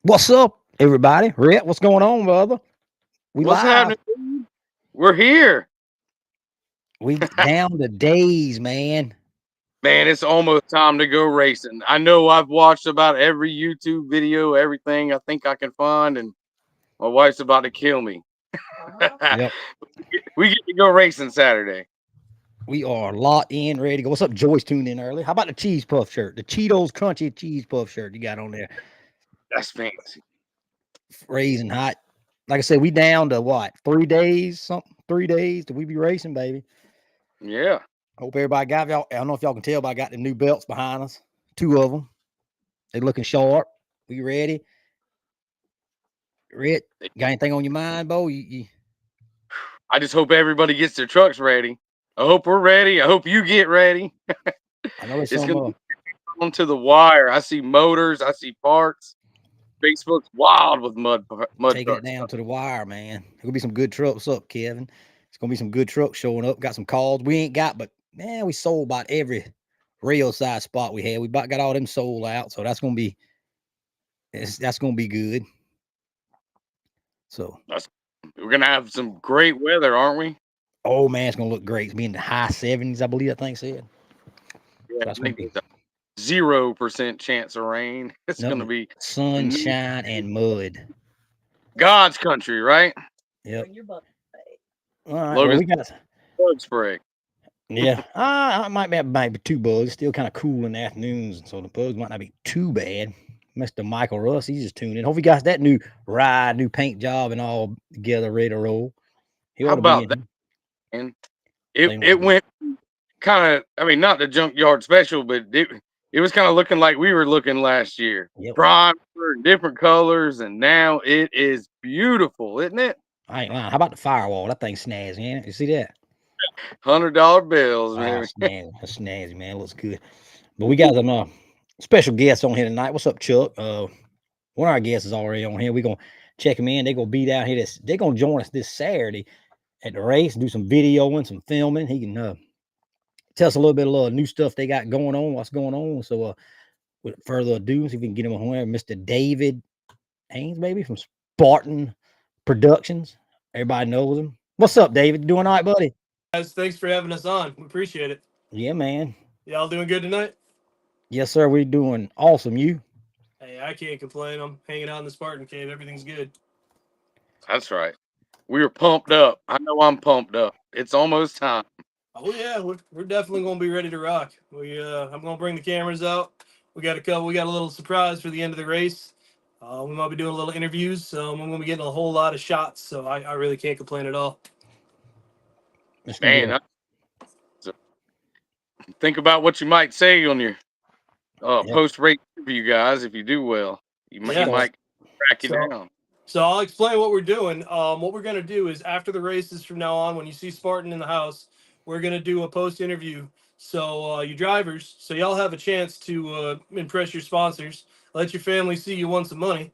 What's up, everybody? Rhett, what's going on, brother? We What's live. happening, dude? We're here. We down to days, man. Man, it's almost time to go racing. I know I've watched about every YouTube video, everything I think I can find, and my wife's about to kill me. Yep. We get to go racing Saturday. We are locked in, ready to go. What's up, Joyce? Tuned in early. How about the cheese puff shirt? The Cheetos crunchy cheese puff shirt you got on there. That's fancy. Raising hot. Like I said, we down to what? 3 days, something? 3 days till we be racing, baby. Yeah. Hope everybody got y'all. I don't know if y'all can tell, but I got the new belts behind us. Two of them. They looking sharp. We ready? Rhett, got anything on your mind, Bo? I just hope everybody gets their trucks ready. I hope we're ready. I hope you get ready. I know there's It's some going to be on to the wire. I see motors. I see parts. Facebook's wild with mud taking it trucks. down to the wire, man. There's gonna be some good trucks up, Kevin. It's gonna be some good trucks showing up. Got some calls we ain't got, but man, we sold about every rail size spot we had. We about got all them sold out, so that's gonna be good. So, We're going to have some great weather, aren't we? oh man, it's gonna look great. It's be in the high 70s, I believe that thing said. Yeah, So that's I gonna think be there's a 0% chance of rain. It's going to nothing be sunshine and mud. God's country, right? Yep. All right. Well, Logan's we got bug spray. yeah. I might be too bugs. It's still kind of cool in the afternoons, so the bugs might not be too bad. Mr. Michael Russ, he's just tuned in. Hope he got that new ride, new paint job, and all together, ready to roll. He How ought to be about in that? here. Man? Say what, It dude? went kind of. I mean, not the junkyard special, but it was kind of looking like we were looking last year. Yep. Primer, different colors, and now it is beautiful, isn't it? I ain't lying. How about the firewall? That thing snazzy, ain't it? You see that? $100 bills, Ah, man. snazzy. That's snazzy, man. It looks good. But we got some special guests on here tonight. What's up, Chuck? One of our guests is already on here. We're gonna check him in. They're gonna be down here. They're gonna join us this Saturday at the race, do some videoing, some filming. He can tell us a little bit of new stuff they got going on, what's going on. So, with further ado, see if we can get him on here. Mr. David Haynes, maybe from Spartan Productions. Everybody knows him. What's up, David? Doing all right, buddy? Guys, thanks for having us on. We appreciate it. Yeah, man. Y'all doing good tonight? Yes, sir. We're doing awesome. You? Hey, I can't complain. I'm hanging out in the Spartan cave. Everything's good. That's right. We were pumped up. I know I'm pumped up. It's almost time. Oh yeah, we're definitely gonna be ready to rock. I'm gonna bring the cameras out. We got a couple. We got a little surprise for the end of the race. We might be doing a little interviews. I'm gonna be getting a whole lot of shots. So I really can't complain at all. It's gonna be Man, so think about what you might say on your yep. post race interview, guys. If you do well, you Yeah. might crack you So down. So I'll explain what we're doing. What we're going to do is after the races from now on, when you see Spartan in the house, we're going to do a post interview. So you drivers, so y'all have a chance to impress your sponsors, let your family see you won some money.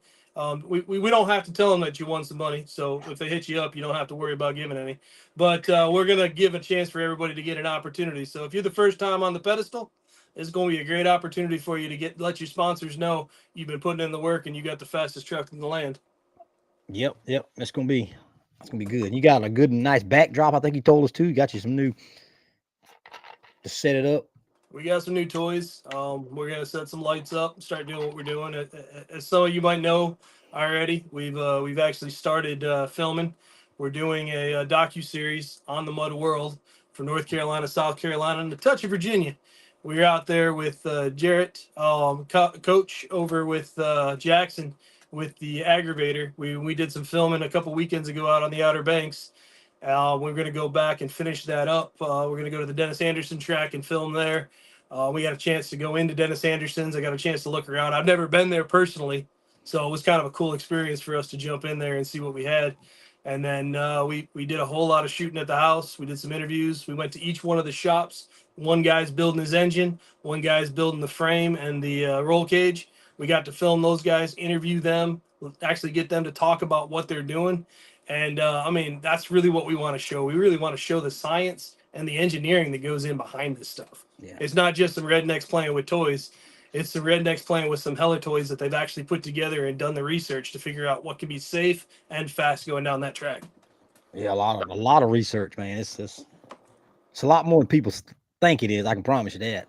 We don't have to tell them that you won some money. So if they hit you up, you don't have to worry about giving any. But we're going to give a chance for everybody to get an opportunity. So if you're the first time on the pedestal, it's going to be a great opportunity for you to let your sponsors know you've been putting in the work and you got the fastest truck in the land. Yep. That's gonna be good. You got a good, nice backdrop. I think you told us too. You got you some new to set it up. We got some new toys. We're gonna set some lights up, start doing what we're doing. As some of you might know already, we've actually started filming. We're doing a docu series on the Mud World from North Carolina, South Carolina, and a touch of Virginia. We're out there with Jarrett, coach over with Jackson with the aggravator. We did some filming a couple weekends ago out on the Outer Banks. We're going to go back and finish that up. We're going to go to the Dennis Anderson track and film there. We got a chance to go into Dennis Anderson's. I got a chance to look around. I've never been there personally, so it was kind of a cool experience for us to jump in there and see what we had. And then we did a whole lot of shooting at the house. We did some interviews. We went to each one of the shops. One guy's building his engine. One guy's building the frame and the roll cage. We got to film those guys, interview them, actually get them to talk about what they're doing. And I mean, that's really what we want to show. We really want to show the science and the engineering that goes in behind this stuff. Yeah. It's not just some rednecks playing with toys. It's the rednecks playing with some hella toys that they've actually put together and done the research to figure out what can be safe and fast going down that track. Yeah, a lot of research, man. It's a lot more than people think it is. I can promise you that.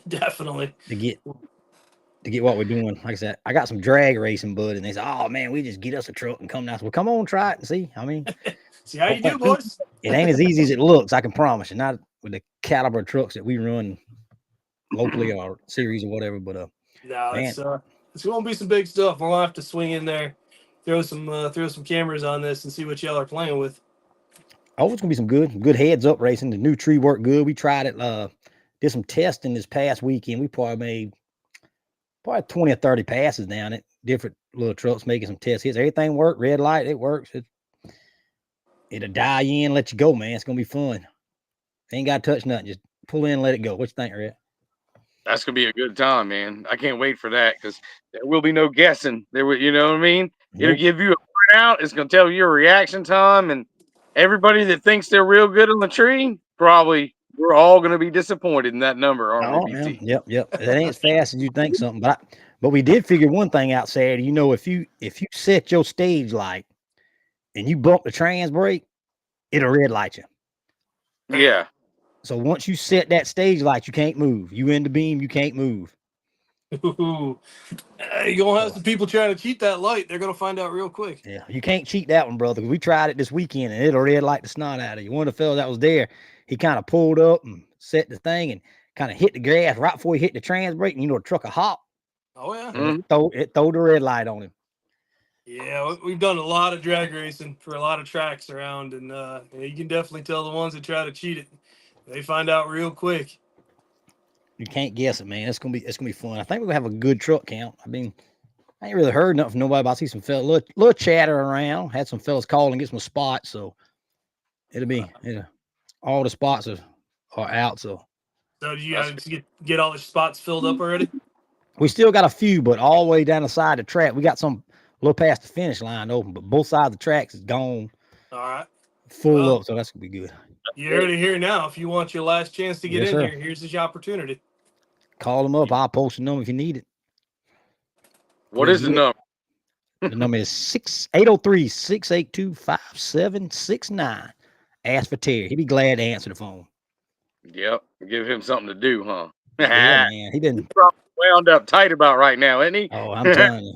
Definitely. To get what we're doing. Like I said, I got some drag racing, bud, and they said, "Oh man, we just get us a truck and come down." Well, come on, try it and see. I mean, See how you do, boys. it ain't as easy as it looks. I can promise you. Not with the caliber of trucks that we run locally or series or whatever. But No, man, it's gonna be some big stuff. We'll have to swing in there, throw some cameras on this, and see what y'all are playing with. oh, it's gonna be some good heads up racing. The new tree worked good. We tried it. Did some testing this past weekend. We probably made 20 or 30 passes down it. Different little trucks making some test hits. Everything worked. Red light, it works. It'll dial you in, let you go, man. It's gonna be fun. Ain't got to touch nothing. Just pull in, and let it go. What you think, Red? That's gonna be a good time, man. I can't wait for that because there will be no guessing. There will, you know what I mean? It'll Nope. give you a printout. It's gonna tell you your reaction time, and everybody that thinks they're real good on the tree, probably we're all gonna be disappointed in that number, aren't we, Oh, yeah. BT? Yep. That ain't as fast as you think something, but we did figure one thing out, Saturday. You know, if you set your stage light and you bump the trans brake, it'll red light you. Yeah. So once you set that stage light, you can't move. You in the beam, you can't move. Ooh. You're gonna have some people trying to cheat that light. They're gonna find out real quick. Yeah, you can't cheat that one, brother. We tried it this weekend and it'll red light the snot out of you. One of the fellas that was there, he kind of pulled up and set the thing and kind of hit the gas right before he hit the trans brake. And you know, the truck a hop. Oh yeah. Mhm. It throw the red light on him. Yeah, we've done a lot of drag racing for a lot of tracks around, and you can definitely tell the ones that try to cheat it, they find out real quick. You can't guess it, man. It's gonna be fun. I think we're gonna have a good truck count. I mean, I ain't really heard nothing from nobody, but I see some fellas little chatter around. Had some fellas call and get some spots, so all the spots are out. So So do you guys get all the spots filled up already? we still got a few, but all the way down the side of the track, we got some a little past the finish line open, but both sides of the tracks is gone All right. full up, so that's gonna be good. You heard it here now. If you want your last chance to get Yes, in sir. here, here's your opportunity. Call them up. I'll post a number if you need it. What is the number? The number is 803-682-5769. Ask for Terry. He'd be glad to answer the phone. Yep. Give him something to do, huh? Yeah, man. He didn't. Probably wound up tight about right now, isn't he? Oh, I'm telling you.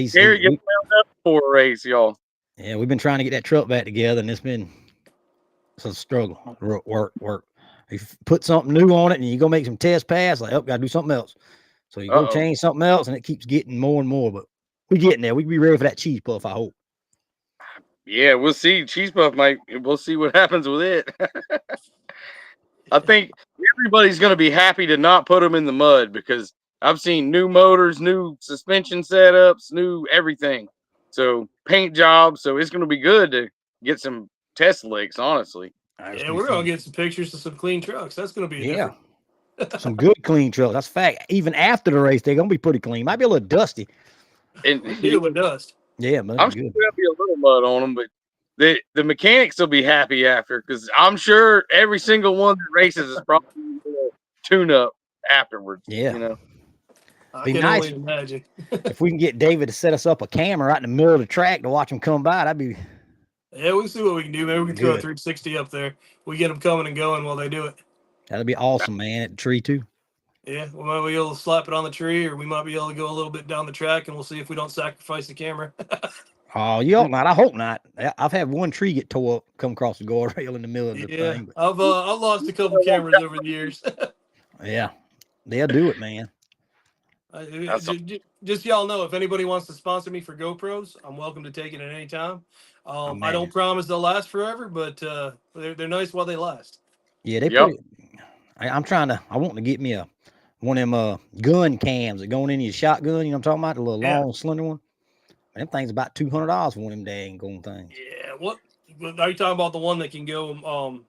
Terry gets wound up for a race, y'all. Yeah, we've been trying to get that truck back together, and it's a struggle. Work. You put something new on it, and you go make some test pass. Like, oh, gotta do something else. So you go change something else, and it keeps getting more and more. But we getting there. We can be ready for that cheese puff, I hope. Yeah, we'll see. Cheese puff we'll see what happens with it. I think everybody's going to be happy to not put them in the mud because I've seen new motors, new suspension setups, new everything. So paint jobs. So it's going to be good to get some test licks, honestly. Yeah, we're going to get some pictures of some clean trucks. That's going to be different. Some good clean trucks. That's a fact. Even after the race, they're going to be pretty clean. Might be a little dusty. And deal with dust. Yeah, but I'm sure there'll be a little mud on them, but the mechanics will be happy after because I'm sure every single one that races is probably a tune up afterwards. Yeah. You know, I can only imagine. If we can get David to set us up a camera right in the middle of the track to watch him come by, that'd be. Yeah, we'll see what we can do. Maybe we can throw a 360 up there. We get them coming and going while they do it. That'd be awesome, man. At the tree too. Yeah, we might be able to slap it on the tree, or we might be able to go a little bit down the track, and we'll see if we don't sacrifice the camera. Oh, you hope not. I hope not. I've had one tree get tore up, come across the guardrail in the middle of the thing. But... I've lost a couple cameras over the years. Yeah, they'll do it, man. Just y'all know, if anybody wants to sponsor me for GoPros, I'm welcome to take it at any time. I don't promise they'll last forever, but they're nice while they last. Yeah, they put it. I want to get me one of them gun cams that going in your shotgun. You know what I'm talking about? The little long, slender one. That thing's about $200 for one of them dang going things. Yeah, what are you talking about? The one that can go?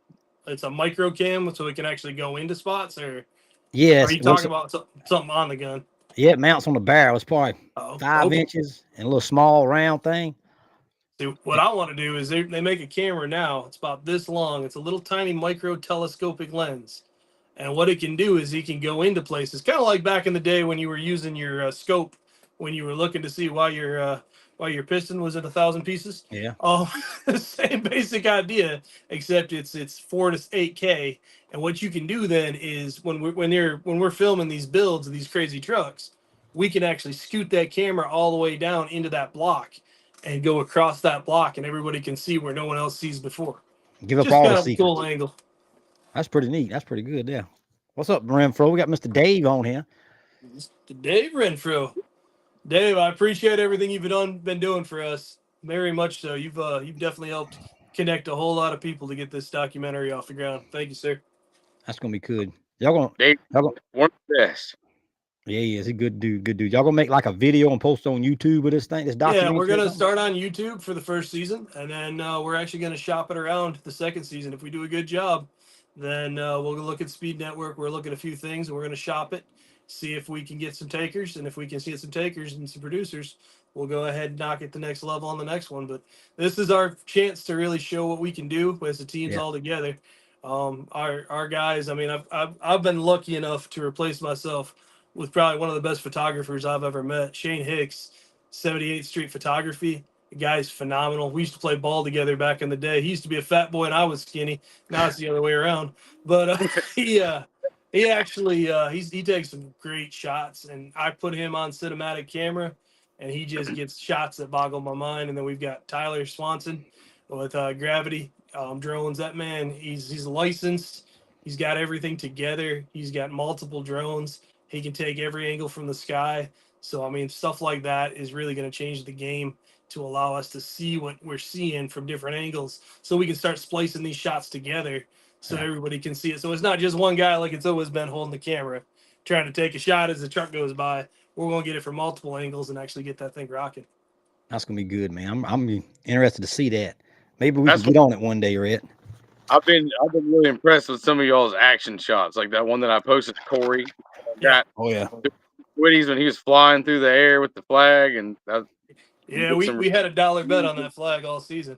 It's a micro cam, so it can actually go into spots, or yes. Are you talking about something on the gun? Yeah, it mounts on the barrel. It's probably 5 inches and a little small round thing. See, what I want to do is they make a camera now. It's about this long. It's a little tiny micro telescopic lens, And what it can do is he can go into places, kind of like back in the day when you were using your scope when you were looking to see why your piston was at 1,000 pieces. Yeah. Same basic idea, except it's 4 to 8K. And what you can do then is when we're filming these builds of these crazy trucks, we can actually scoot that camera all the way down into that block and go across that block, and everybody can see where no one else sees before. Give up Just all the kind of a cool secrets. angle. That's pretty neat. That's pretty good. Yeah. What's up, Renfro? We got Mr. Dave on here. Dave Renfro. Dave, I appreciate everything you've been doing for us. Very much so. You've definitely helped connect a whole lot of people to get this documentary off the ground. Thank you, sir. That's gonna be good. Y'all gonna, Dave, y'all gonna one of the best. yeah, he is. He good dude. Good dude. Y'all gonna make like a video and post on YouTube with this thing, this Yeah, we're documentary or gonna something? start on YouTube for the first season, and then we're actually gonna shop it around the second season. If we do a good job, then we'll go look at Speed Network. We're looking at a few things, and we're gonna shop it, see if we can get some takers, and if we can get some takers and some producers, we'll go ahead and knock it the next level on the next one. But this is our chance to really show what we can do as the teams Yeah. all together. Our guys. I mean, I've been lucky enough to replace myself with probably one of the best photographers I've ever met, Shane Hicks. 78th Street Photography. The guy's phenomenal. We used to play ball together back in the day. He used to be a fat boy and I was skinny. Now it's the other way around. But he actually he takes some great shots, and I put him on cinematic camera, and he just gets shots that boggle my mind. And then we've got Tyler Swanson with Gravity drones. That man, he's licensed. He's got everything together. He's got multiple drones. He can take every angle from the sky. So, I mean, stuff like that is really going to change the game to allow us to see what we're seeing from different angles so we can start splicing these shots together so Yeah. everybody can see it. So it's not just one guy like it's always been holding the camera trying to take a shot as the truck goes by. We're going to get it from multiple angles and actually get that thing rocking. That's gonna be good, man. I'm interested to see that. Maybe we can That's what get on it one day, Rhett. I've been really impressed with some of y'all's action shots, like that one that I posted to Corey. Yeah. Got Oh yeah. Witties when he was flying through the air with the flag, and that Yeah, we had a dollar bet on that flag all season.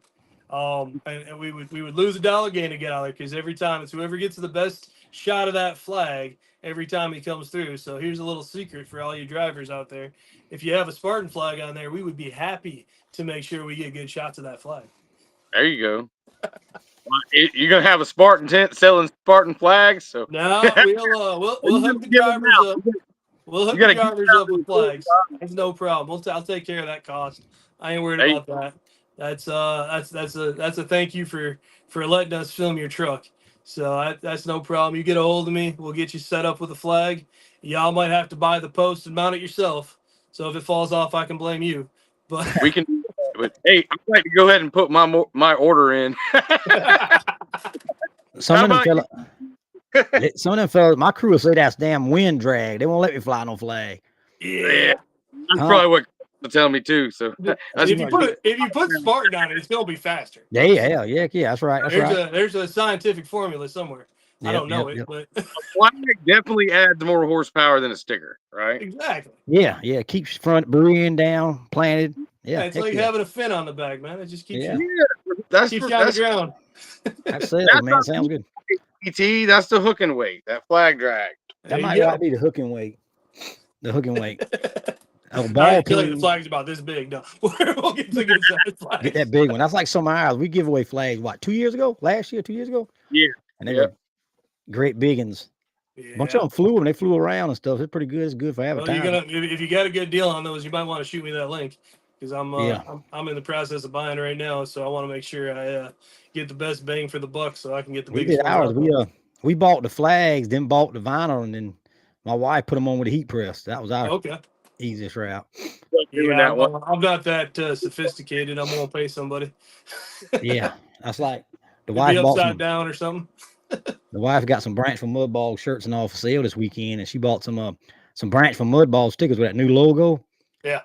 And we would lose $1 gain to get out there because every time it's whoever gets the best shot of that flag every time he comes through. So here's a little secret for all you drivers out there: if you have a Spartan flag on there, we would be happy to make sure we get good shots of that flag. there you go. You're gonna have a Spartan tent selling Spartan flags, so No, we'll hook the drivers up. We'll hook You the gotta get drivers out up there with flags. It's no problem. I'll take care of that cost. I ain't worried Hey, about that. That's a thank you for letting us film your truck. So that's no problem. You get a hold of me, we'll get you set up with a flag. Y'all might have to buy the post and mount it yourself. So if it falls off, I can blame you. But we can. But hey, I'd like to go ahead and put my order in. Some How of them about fella, some of them fellas, my crew will say that's damn wind drag. They won't let me fly no flag. Yeah, yeah, that's Huh? probably what they'll tell me too. So that's if you put Spartan on it, it's gonna be faster. Yeah, yeah, yeah, yeah. That's right. That's right. There's a scientific formula somewhere. I Yep, don't know yep, it, yep. but flag definitely adds more horsepower than a sticker, right? exactly. Yeah, yeah. Keeps front end down, planted. Yeah, Yeah, it's heck like yeah. having a fin on the back, man. It just keeps Yeah. you That's keeps you on the that's ground. That's sales, that's man. not Sounds good. PT. That's the hooking weight. That flag drag. There That you might go. right be the hooking weight. The hooking weight. Oh, I ball ain't telling you the peen. flag's about this big. No, we'll get to good size flags. Get that big one. That's like some of ours. We give away flags, what, 2 years ago? Last year, 2 years ago? Yeah, And they yeah. were great big ones. A bunch of Yeah. them flew and they flew around and stuff. It's pretty good. It's good for Well, you're advertising. gonna if you got a good deal on those, you might want to shoot me that link because Yeah. I'm in the process of buying right now, so I want to make sure I get the best bang for the buck, so I can get the We biggest did ones ours. out there. We bought the flags, then bought the vinyl, and then my wife put them on with a heat press. That was our Okay. easiest route. Doing Yeah, that one. I'm not that sophisticated. I'm gonna pay somebody. Yeah. That's like the It'd be wife bought upside some. down or something. The wife got some Branch from Mudball shirts and all for sale this weekend, and she bought some Branch from Mudball stickers with that new logo. Yeah.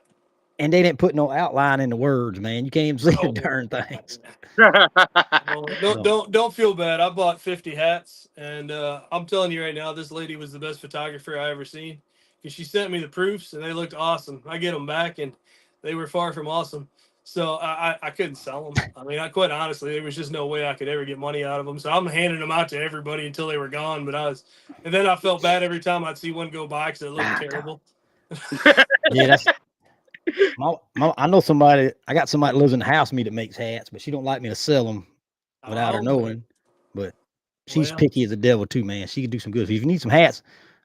And they didn't put no outline in the words, man. You can't even see the Oh, darn things. well, So, don't feel bad. I bought 50 hats, and I'm telling you right now, this lady was the best photographer I ever seen because she sent me the proofs, and they looked awesome. I get them back, and they were far from awesome. So I couldn't sell them. I mean, I quite honestly, there was just no way I could ever get money out of them. So I'm handing them out to everybody until they were gone. And then I felt bad every time I'd see one go by because it looked terrible. Yeah, that's I know somebody. I got somebody that lives in the house with me that makes hats, but she don't like me to sell them without her knowing. But she's picky as the devil too, man. She can do some good. If you need some hats,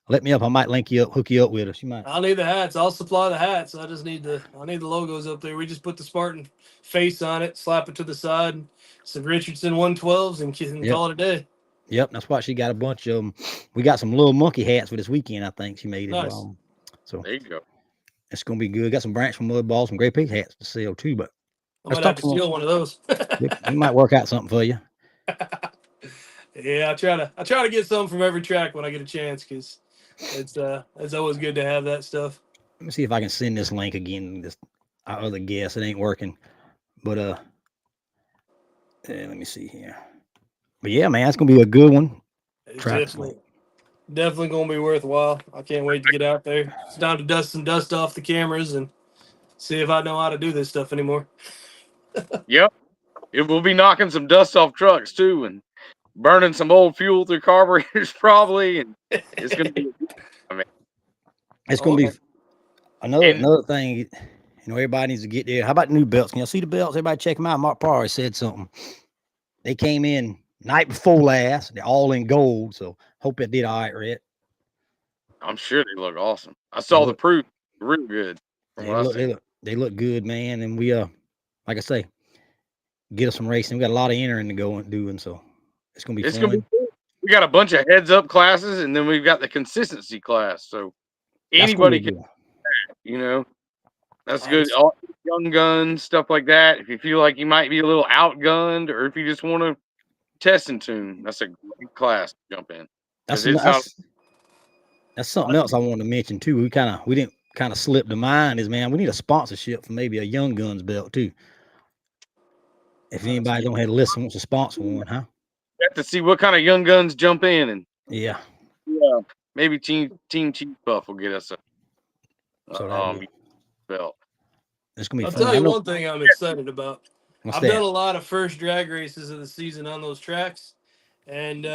let me up. I might link you up, hook you up with her. She might. I'll need the hats. I'll supply the hats. I need the logos up there. We just put the Spartan face on it, slap it to the side, some Richardson 112s, and call it a day. Yep, that's why she got a bunch of them. We got some little monkey hats for this weekend. I think she made it. Nice. So there you go. It's gonna be good. Got some Branch from Mud Balls, some Great Pig hats to sell too. But I might have to steal one of those. We might work out something for you. Yeah, I try to get some from every track when I get a chance because it's always good to have that stuff. Let me see if I can send this link again. This our other guest, it ain't working. But let me see here. But yeah, man, it's gonna be a good one. It's definitely gonna be worthwhile. I can't wait to get out there. It's time to dust some dust off the cameras and see if I know how to do this stuff anymore. Yep, it will be knocking some dust off trucks too, and burning some old fuel through carburetors probably, and it's gonna be. It's gonna be another thing. You know, everybody needs to get there. How about the new belts? Can y'all see the belts? Everybody check them out. Mark Parr said something. They came in night before last. They're all in gold, so hope it did all right, Red. I'm sure they look awesome. I saw the proof, real good. They look good, man. And we like I say, get us some racing. We got a lot of entering to go and doing, so it's gonna be fun. Gonna be cool. We got a bunch of heads up classes, and then we've got the consistency class. So anybody can, you know, that's good. All young guns, stuff like that. If you feel like you might be a little outgunned, or if you just want to test and tune, that's a great class to jump in. That's something else I wanted to mention too. We didn't kind of slip the mind is, man, we need a sponsorship for maybe a Young Guns belt too. If anybody don't have to listen, wants to sponsor one, huh? You have to see what kind of young guns jump in, and yeah, maybe Team Chief Buff will get us a belt. It's gonna be I'll fun. tell you one thing I'm excited about. What's I've done a lot of first drag races of the season on those tracks, and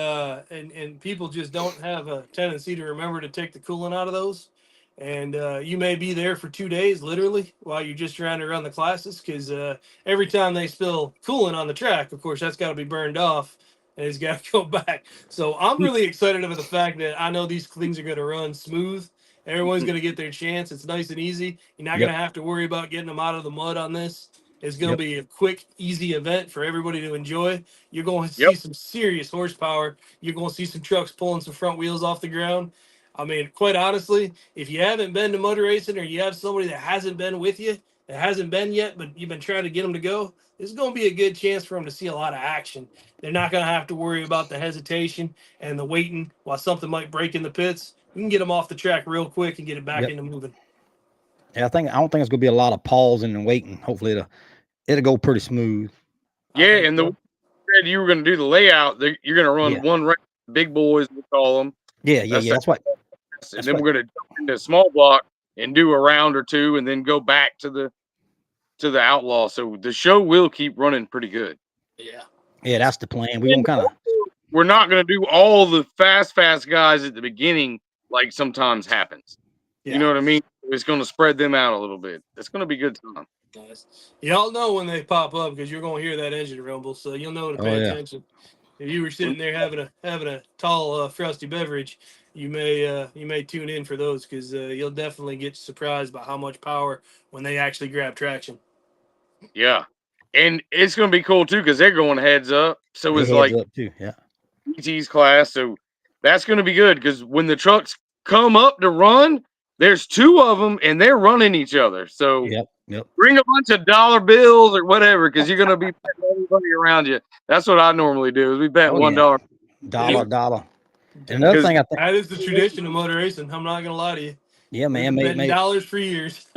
people just don't have a tendency to remember to take the coolant out of those. And you may be there for 2 days, literally, while you're just trying to run the classes, because every time they spill coolant on the track, of course, that's got to be burned off, and it's got to go back. So I'm really excited about the fact that I know these things are going to run smooth. Everyone's going to get their chance. It's nice and easy. You're not going to have to worry about getting them out of the mud on this. It's going to be a quick, easy event for everybody to enjoy. You're going to see some serious horsepower. You're going to see some trucks pulling some front wheels off the ground. I mean, quite honestly, if you haven't been to motor racing or you have somebody that hasn't been with you, that hasn't been yet, but you've been trying to get them to go, this is going to be a good chance for them to see a lot of action. They're not going to have to worry about the hesitation and the waiting while something might break in the pits. We can get them off the track real quick and get it back into moving. Yeah, I don't think it's gonna be a lot of pausing and waiting. Hopefully it'll go pretty smooth. Yeah, and the said you were gonna do the layout, you're gonna run one race, big boys, we call them. Yeah. That's what. And then we're gonna jump into a small block and do a round or two, and then go back to the outlaw. So the show will keep running pretty good. Yeah, that's the plan. We're not gonna do all the fast guys at the beginning, like sometimes happens. You know what I mean? It's gonna spread them out a little bit. It's gonna be good time. Nice. Y'all know when they pop up because you're gonna hear that engine rumble, so you'll know to pay attention. If you were sitting there having a tall frosty beverage, you may tune in for those because you'll definitely get surprised by how much power when they actually grab traction. Yeah, and it's gonna be cool too because they're going heads up. So it's like up too. Yeah. ET's class, so that's gonna be good because when the trucks come up to run, there's two of them and they're running each other. So bring a bunch of dollar bills or whatever because you're gonna be betting everybody around you. That's what I normally do. Is we bet $1. Dollar. And another thing I think that is the tradition of motor racing. I'm not gonna lie to you. Yeah, man, betting dollars for years.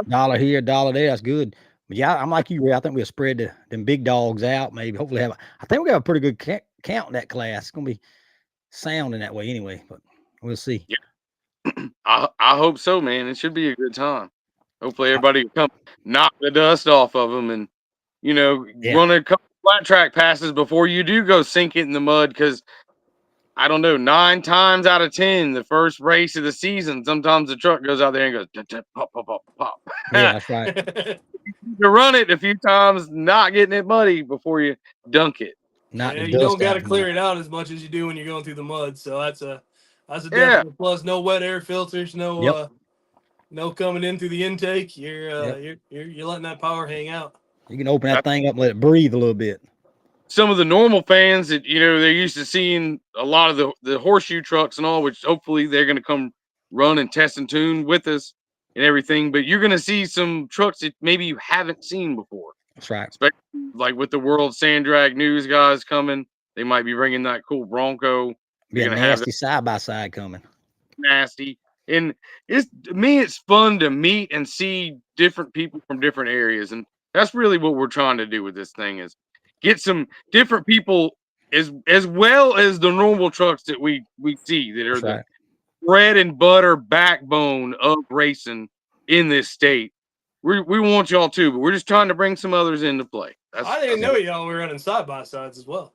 Dollar here, dollar there. That's good. But yeah, I'm like you, Ray. I think we'll spread them big dogs out. Maybe, hopefully, I think we got a pretty good count in that class. It's gonna be sound in that way anyway. But we'll see. Yeah, I hope so, man. It should be a good time. Hopefully, everybody come knock the dust off of them and Yeah. run a couple flat track passes before you do go sink it in the mud. Because I don't know, 9 times out of 10, the first race of the season, sometimes the truck goes out there and goes pop, pop, pop, pop. Yeah, that's right. You run it a few times, not getting it muddy before you dunk it. Not Yeah, the you don't dust got out to of clear mud. it out as much as you do when you're going through the mud. So that's a Yeah. definite plus. No wet air filters, no Yep. no coming in through the intake. Yep. You're letting that power hang out. You can open that thing up and let it breathe a little bit. Some of the normal fans that they're used to seeing a lot of the horseshoe trucks and all, which hopefully they're going to come run and test and tune with us and everything. But you're going to see some trucks that maybe you haven't seen before. That's right. Especially like with the World Sand Drag News guys coming, they might be bringing that cool Bronco. Be They're a going to have nasty side by side coming. nasty. And it's fun to meet and see different people from different areas, and that's really what we're trying to do with this thing is get some different people as well as the normal trucks that we see that are That's the right. bread and butter backbone of racing in this state. We want y'all too, but we're just trying to bring some others into play. I didn't know y'all were running side by sides as well.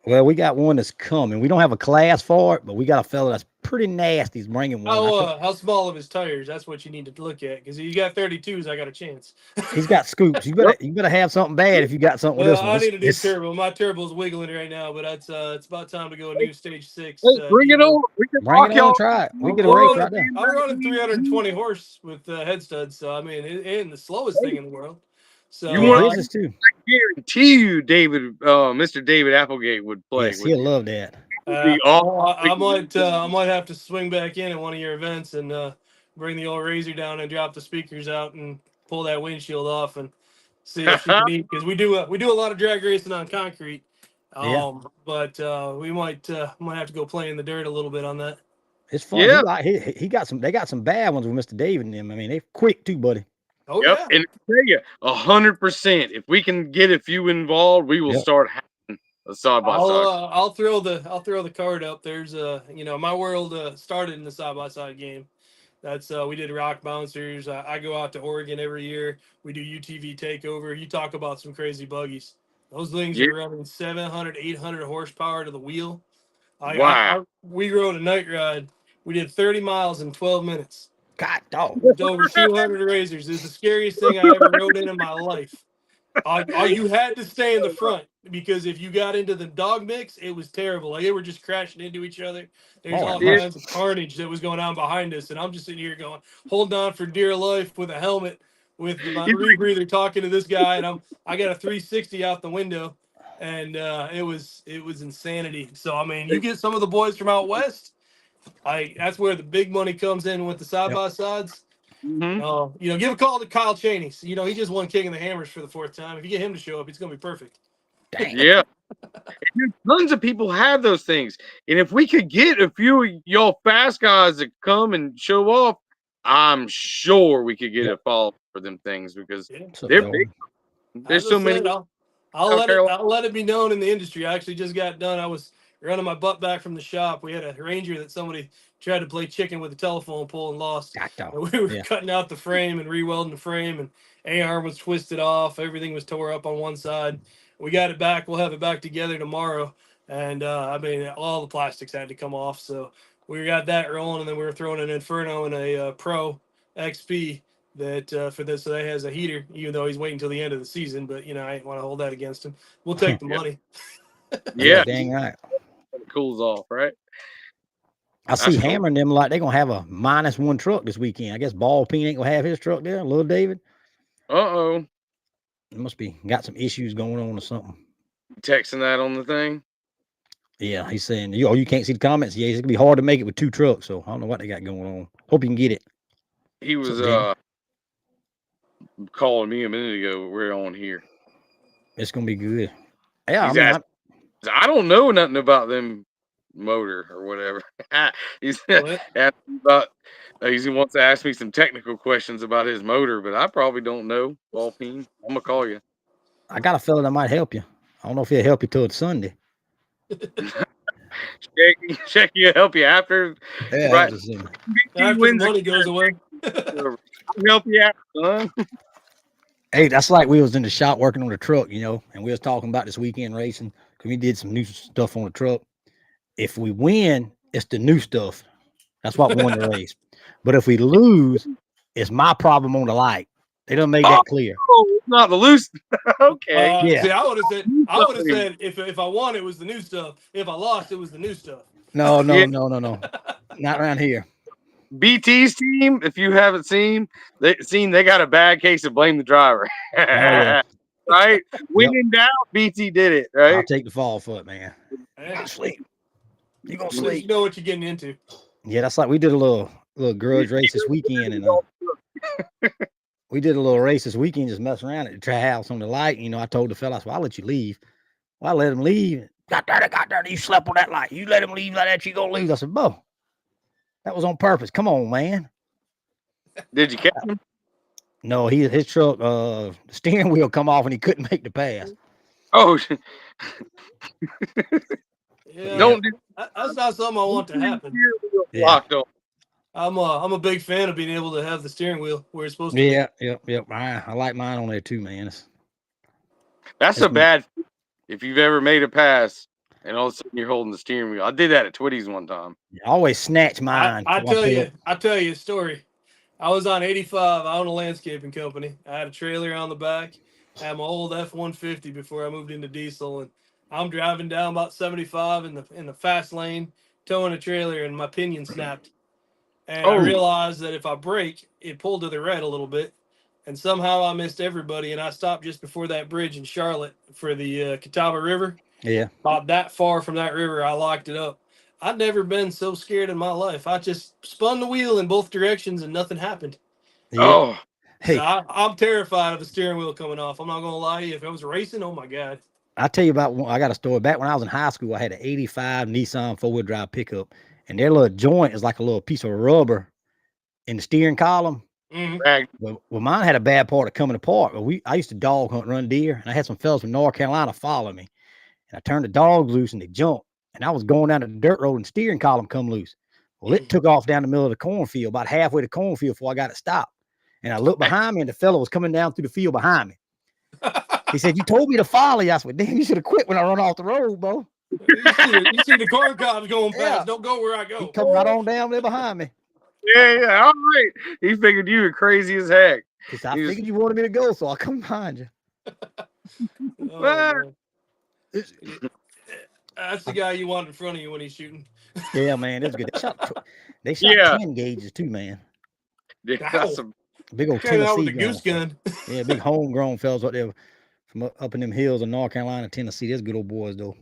Well, we got one that's coming. We don't have a class for it, but we got a fella that's pretty nasty. He's bringing one. How small of his tires? That's what you need to look at because you got 32s. I got a chance. He's got scoops. You better have something bad if you got something with this one. I need a new turbo. My turbo's wiggling right now, but it's about time to go a new stage 6. Hey, bring it on. We can Bring it y'all. on. Try it. We get a race right there. I'm running 320 horse with head studs, so I mean, it ain't the slowest thing in the world. So You want his is too. I guarantee you, Mr. David Applegate would play. Yes, he'll love that. I might have to swing back in at one of your events and bring the old razor down and drop the speakers out and pull that windshield off and see if she can eat, because we do a lot of drag racing on concrete. But we might have to go play in the dirt a little bit on that. It's fun. Yeah. He got some. They got some bad ones with Mr. David and them. I mean, they're quick too, buddy. Oh yep. yeah. And I tell you, 100%. If we can get a few involved, we will start having a side by side. I'll throw the card up. There's my world started in the side by side game. That's we did rock bouncers. I go out to Oregon every year. We do UTV takeover. You talk about some crazy buggies. Those things are running 700, 800 horsepower to the wheel. We rode a night ride. We did 30 miles in 12 minutes. God dog. Over 200 razors. It's the scariest thing I ever rode in my life. You had to stay in the front because if you got into the dog mix, it was terrible. Like they were just crashing into each other. There's all kinds of carnage that was going on behind us, and I'm just sitting here going, holding on for dear life with a helmet, with my rebreather, talking to this guy, and I got a 360 out the window, and it was insanity. So I mean, you get some of the boys from out west. That's where the big money comes in with the side by sides. Mm-hmm. Give a call to Kyle Chaney. He just won King of the Hammers for the 4th time. If you get him to show up, it's gonna be perfect. Dang. Yeah. Tons of people have those things, and if we could get a few of y'all fast guys to come and show off, I'm sure we could get a follow for them things because they're big. There's so many. I'll let it be known in the industry. I actually just got done. I was running my butt back from the shop. We had a Ranger that somebody tried to play chicken with a telephone pole and lost. And we were cutting out the frame and re-welding the frame, and A-arm was twisted off. Everything was tore up on one side. We got it back. We'll have it back together tomorrow. And all the plastics had to come off. So we got that rolling, and then we were throwing an Inferno and a Pro XP that for this. So that has a heater, even though he's waiting until the end of the season. But I ain't want to hold that against him. We'll take the money. Yeah, dang right. It cools off, right? I see hammering them like they're gonna have a -1 truck this weekend. I guess Ball Peen ain't gonna have his truck there, little David. It must be got some issues going on or something. Texting that on the thing. Yeah, he's saying you can't see the comments. Yeah, it's gonna be hard to make it with 2 trucks, so I don't know what they got going on. Hope you can get it. He was calling me a minute ago. We're on here. It's gonna be good. Yeah, I don't know nothing about them motor or whatever. He's asking about. He wants to ask me some technical questions about his motor, but I probably don't know. Ball Peen, I'm gonna call you. I got a fella that might help you. I don't know if he'll help you till it's Sunday. Check you help you after. Yeah, right. After the money goes away. Help you out, son. Hey, that's like we was in the shop working on the truck, you know, and we was talking about this weekend racing because we did some new stuff on the truck. If we win, it's the new stuff. That's what won the race. But if we lose, it's my problem on the light. They don't make that clear. Oh, it's not the loose. Okay. Yeah. See, I would have said if I won, it was the new stuff. If I lost, it was the new stuff. No. Yeah. Not around here. BT's team, if you haven't seen, they got a bad case of blame the driver. Oh, yeah. Right? When in doubt, BT did it, right? I'll take the fall for it, man. Hey, Go to sleep. You gonna you sleep. know what you're getting into. Yeah, that's like we did a little grudge race this weekend, and we did a little race this weekend, just messing around at the try house on the light. You know, I told the fella, I said, well, I'll let you leave. Well, I let him leave. Got there, you slept on that light. You let him leave like that, you gonna lose. I said, Bo, that was on purpose. Come on, man. Did you catch him? No, his truck, the steering wheel come off and he couldn't make the pass. Oh, Yeah, don't do that's not something I want to happen. Yeah. locked on. I'm a big fan of being able to have the steering wheel where it's supposed to Yeah, yep. I like mine on there too, man. That's It's a bad if you've ever made a pass and all of a sudden you're holding the steering wheel. I did that at Twitty's one time. I always snatch be. mine. I tell you a story. I was on 85. I own a landscaping company. I had a trailer on the back. I had my old F-150 before I moved into diesel, and I'm driving down about 75 in the fast lane, towing a trailer, and my pinion snapped. And I Oh. realized that if I brake, it pulled to the right a little bit. And somehow I missed everybody, and I stopped just before that bridge in Charlotte for the Catawba River. Yeah. About that far from that river, I locked it up. I'd never been so scared in my life. I just spun the wheel in both directions and nothing happened. Yeah. Oh. Hey, So I'm terrified of the steering wheel coming off. I'm not going to lie to you. If I was racing, oh my God. I'll tell you about one. I got a story. Back when I was in high school, I had an 85 Nissan 4-wheel drive pickup, and their little joint is like a little piece of rubber in the steering column. Mm-hmm. Well, mine had a bad part of coming apart. But I used to dog hunt, run deer, and I had some fellas from North Carolina follow me. And I turned the dogs loose, and they jumped. And I was going down the dirt road, and the steering column come loose. Well, it took off down the middle of the cornfield, about halfway to the cornfield before I got it stopped. And I looked behind me, and the fella was coming down through the field behind me. He said, "You told me to follow you." I said, "Damn, you should have quit when I run off the road, bro." You see the corn cobs going past. Yeah. Don't go where I go. He come right on down there behind me. Yeah. All right. He figured you were crazy as heck. He said, I figured you wanted me to go, so I'll come behind you. Oh, man. That's the guy you want in front of you when he's shooting. Yeah, man, that's good. They shot 10 gauges too, man. Yeah, that's a big old Carrying out Tennessee with a goose gun. Yeah, big homegrown fellas out there from up in them hills of North Carolina, Tennessee. That's good old boys, though.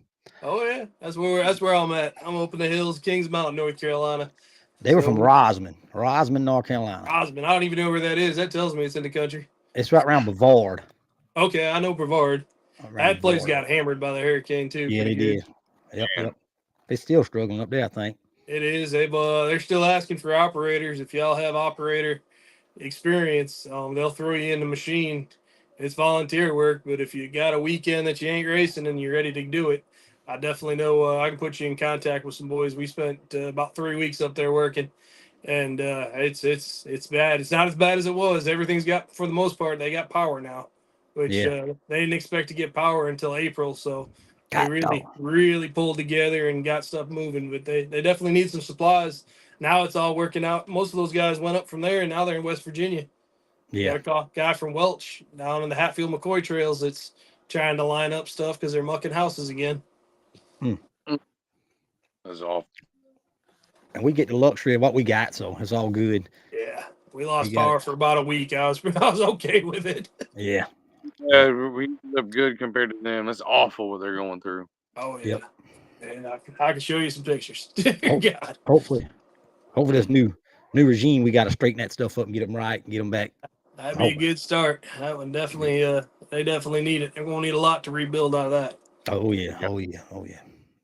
Oh yeah, that's where I'm at. I'm up in the hills, Kings Mountain, North Carolina. They were from Rosman, North Carolina. Rosman, I don't even know where that is. That tells me it's in the country. It's right around Brevard. Okay, I know Brevard. That place got hammered by the hurricane too. Yeah, they did. Yep. They're still struggling up there, I think. It is. They're still asking for operators. If y'all have operator experience, they'll throw you in the machine. It's volunteer work, but if you got a weekend that you ain't racing and you're ready to do it, I definitely know I can put you in contact with some boys. We spent about 3 weeks up there working, and it's bad. It's not as bad as it was. Everything's got, for the most part, they got power now, which they didn't expect to get power until April. So they really pulled together and got stuff moving. But they definitely need some supplies. Now it's all working out. Most of those guys went up from there, and now they're in West Virginia. Yeah, got a guy from Welch down in the Hatfield McCoy trails that's trying to line up stuff because they're mucking houses again. That's awful. And we get the luxury of what we got, so it's all good. Yeah, we lost power for about a week. I was okay with it. Yeah. Yeah, we ended up good compared to them. That's awful what they're going through. Oh yeah. Yep. And I can show you some pictures. God. Hopefully this new regime, we got to straighten that stuff up and get them right, and get them back. That'd be a good start. That one definitely. They definitely need it. They're gonna need a lot to rebuild out of that. Oh yeah.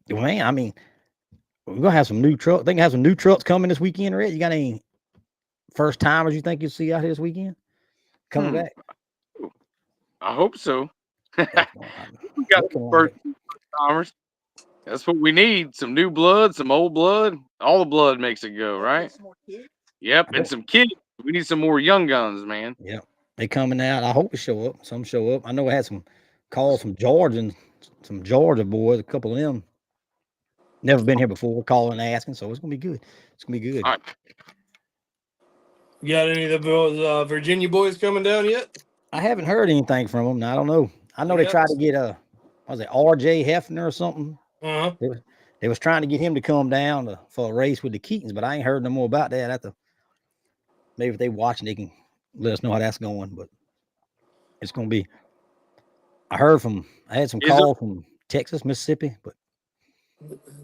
Well, man, I mean, we're gonna have some new trucks. They can have some new trucks coming this weekend, right? You got any first timers you think you'll see out here this weekend coming back? I hope so. We got some first timers. That's what we need. Some new blood, some old blood. All the blood makes it go, right? Yep, and some kids. We need some more young guns, man. Yeah, they coming out. I hope they show up. Some show up. I know I had some calls from Georgians, some Georgia boys. A couple of them never been here before, calling and asking. So it's gonna be good. It's gonna be good. All right. You got any of the Virginia boys coming down yet? I haven't heard anything from them. I don't know. I know they Yeah. tried to get was it R.J. Hefner or something? Uh-huh. They was trying to get him to come down for a race with the Keatons, but I ain't heard no more about that. Maybe if they watching, they can let us know how that's going. But it's gonna be. I had some calls from Texas, Mississippi, but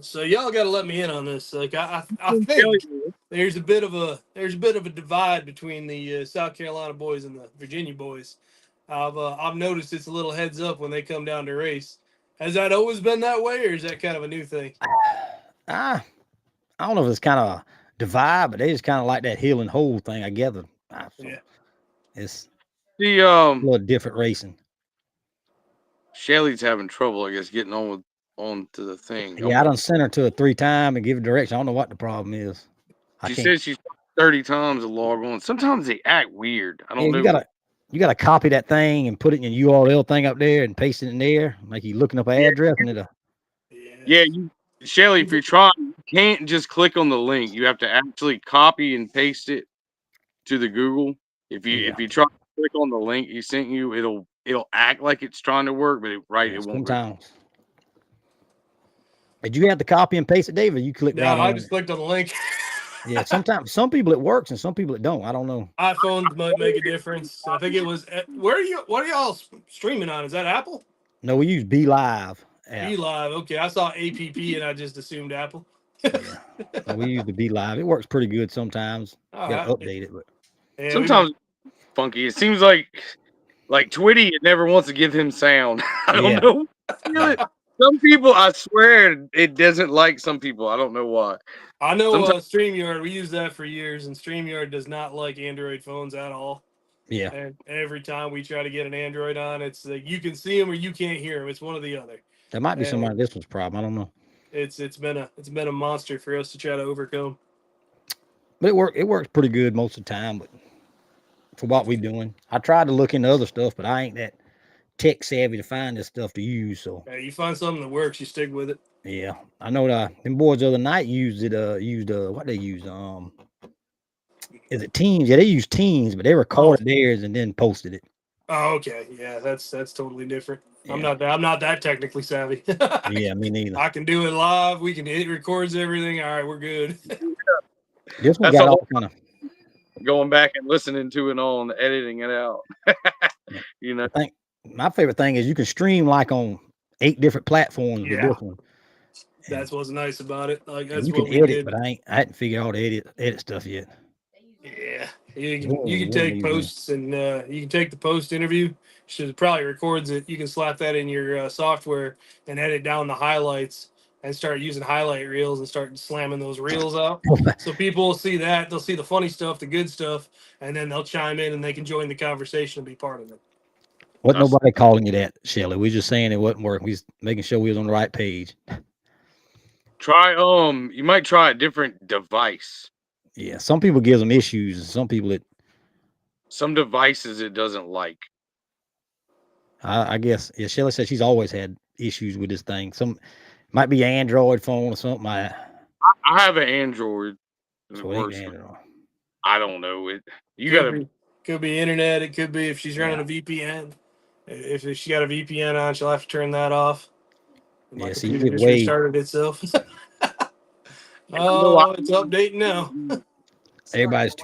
So y'all got to let me in on this. Like I think there's a bit of a divide between the South Carolina boys and the Virginia boys. I've noticed it's a little heads up when they come down to race. Has that always been that way, or is that kind of a new thing? I don't know if it's kind of a divide, but they just kind of like that hill and hole thing. I gather. So Yeah. it's The a little different racing. Shelly's having trouble, I guess, getting on to the thing. Yeah, I done sent her to it 3 times and give her direction. I don't know what the problem is. She says she's 30 times to log on. Sometimes they act weird. I don't know. You gotta copy that thing and put it in your URL thing up there and paste it in there. Like you looking up an address and it'll. Yeah, Shelly, if you're trying, you can't just click on the link. You have to actually copy and paste it to the Google. If you try to click on the link he sent you, it'll act like it's trying to work, but it won't. Sometimes. Did you have to copy and paste it, David? You clicked right on it. I just clicked on the link. Yeah, sometimes some people it works and some people it don't. I don't know. iPhones might make a difference. I think it was. What are y'all streaming on? Is that Apple? No, we use Be Live. Be Live. Okay, I saw APP and I just assumed Apple. Yeah, no, we use the Be Live. It works pretty good sometimes. You gotta update it, but sometimes funky. It seems like Twitty, it never wants to give him sound. I don't know. Some people, I swear, it doesn't like some people. I don't know why. I know StreamYard. We use that for years, and StreamYard does not like Android phones at all. Yeah. And every time we try to get an Android on, it's like you can see them or you can't hear them. It's one or the other. That might be somebody this was problem. I don't know. It's been a monster for us to try to overcome. But it works pretty good most of the time. But for what we're doing, I tried to look into other stuff, but I ain't that tech savvy to find this stuff to use. So you find something that works, you stick with it. Yeah, I know that them boys the other night used what they used is it Teams? Yeah, they use Teams, but they recorded theirs and then posted it. Oh, okay. Yeah, that's totally different. Yeah. I'm not that technically savvy. Yeah, me neither. I can do it live. It records everything. All right, we're good. This one got all kind of going back and listening to it all and editing it out. You know, my favorite thing is you can stream like on 8 different platforms with this one. That's what's nice about it. Like that's you what can edit, but I hadn't figured out the edit stuff yet. Yeah, you can take posts and you can take the post interview. It probably records it. You can slap that in your software and edit down the highlights and start using highlight reels and start slamming those reels out. So people will see that. They'll see the funny stuff, the good stuff, and then they'll chime in and they can join the conversation and be part of it. Wasn't nobody calling you that, Shelly. We just saying it wasn't working. We just making sure we was on the right page. Try you might try a different device. Yeah, some people give them issues, and some devices it doesn't like. I guess Shelly said she's always had issues with this thing. Some might be Android phone or something. I have an Android. So it works. I don't know it. Could be internet. It could be if she's running a VPN. If she got a VPN on, she'll have to turn that off. My computer just restarted itself. Oh, it's updating now. Everybody's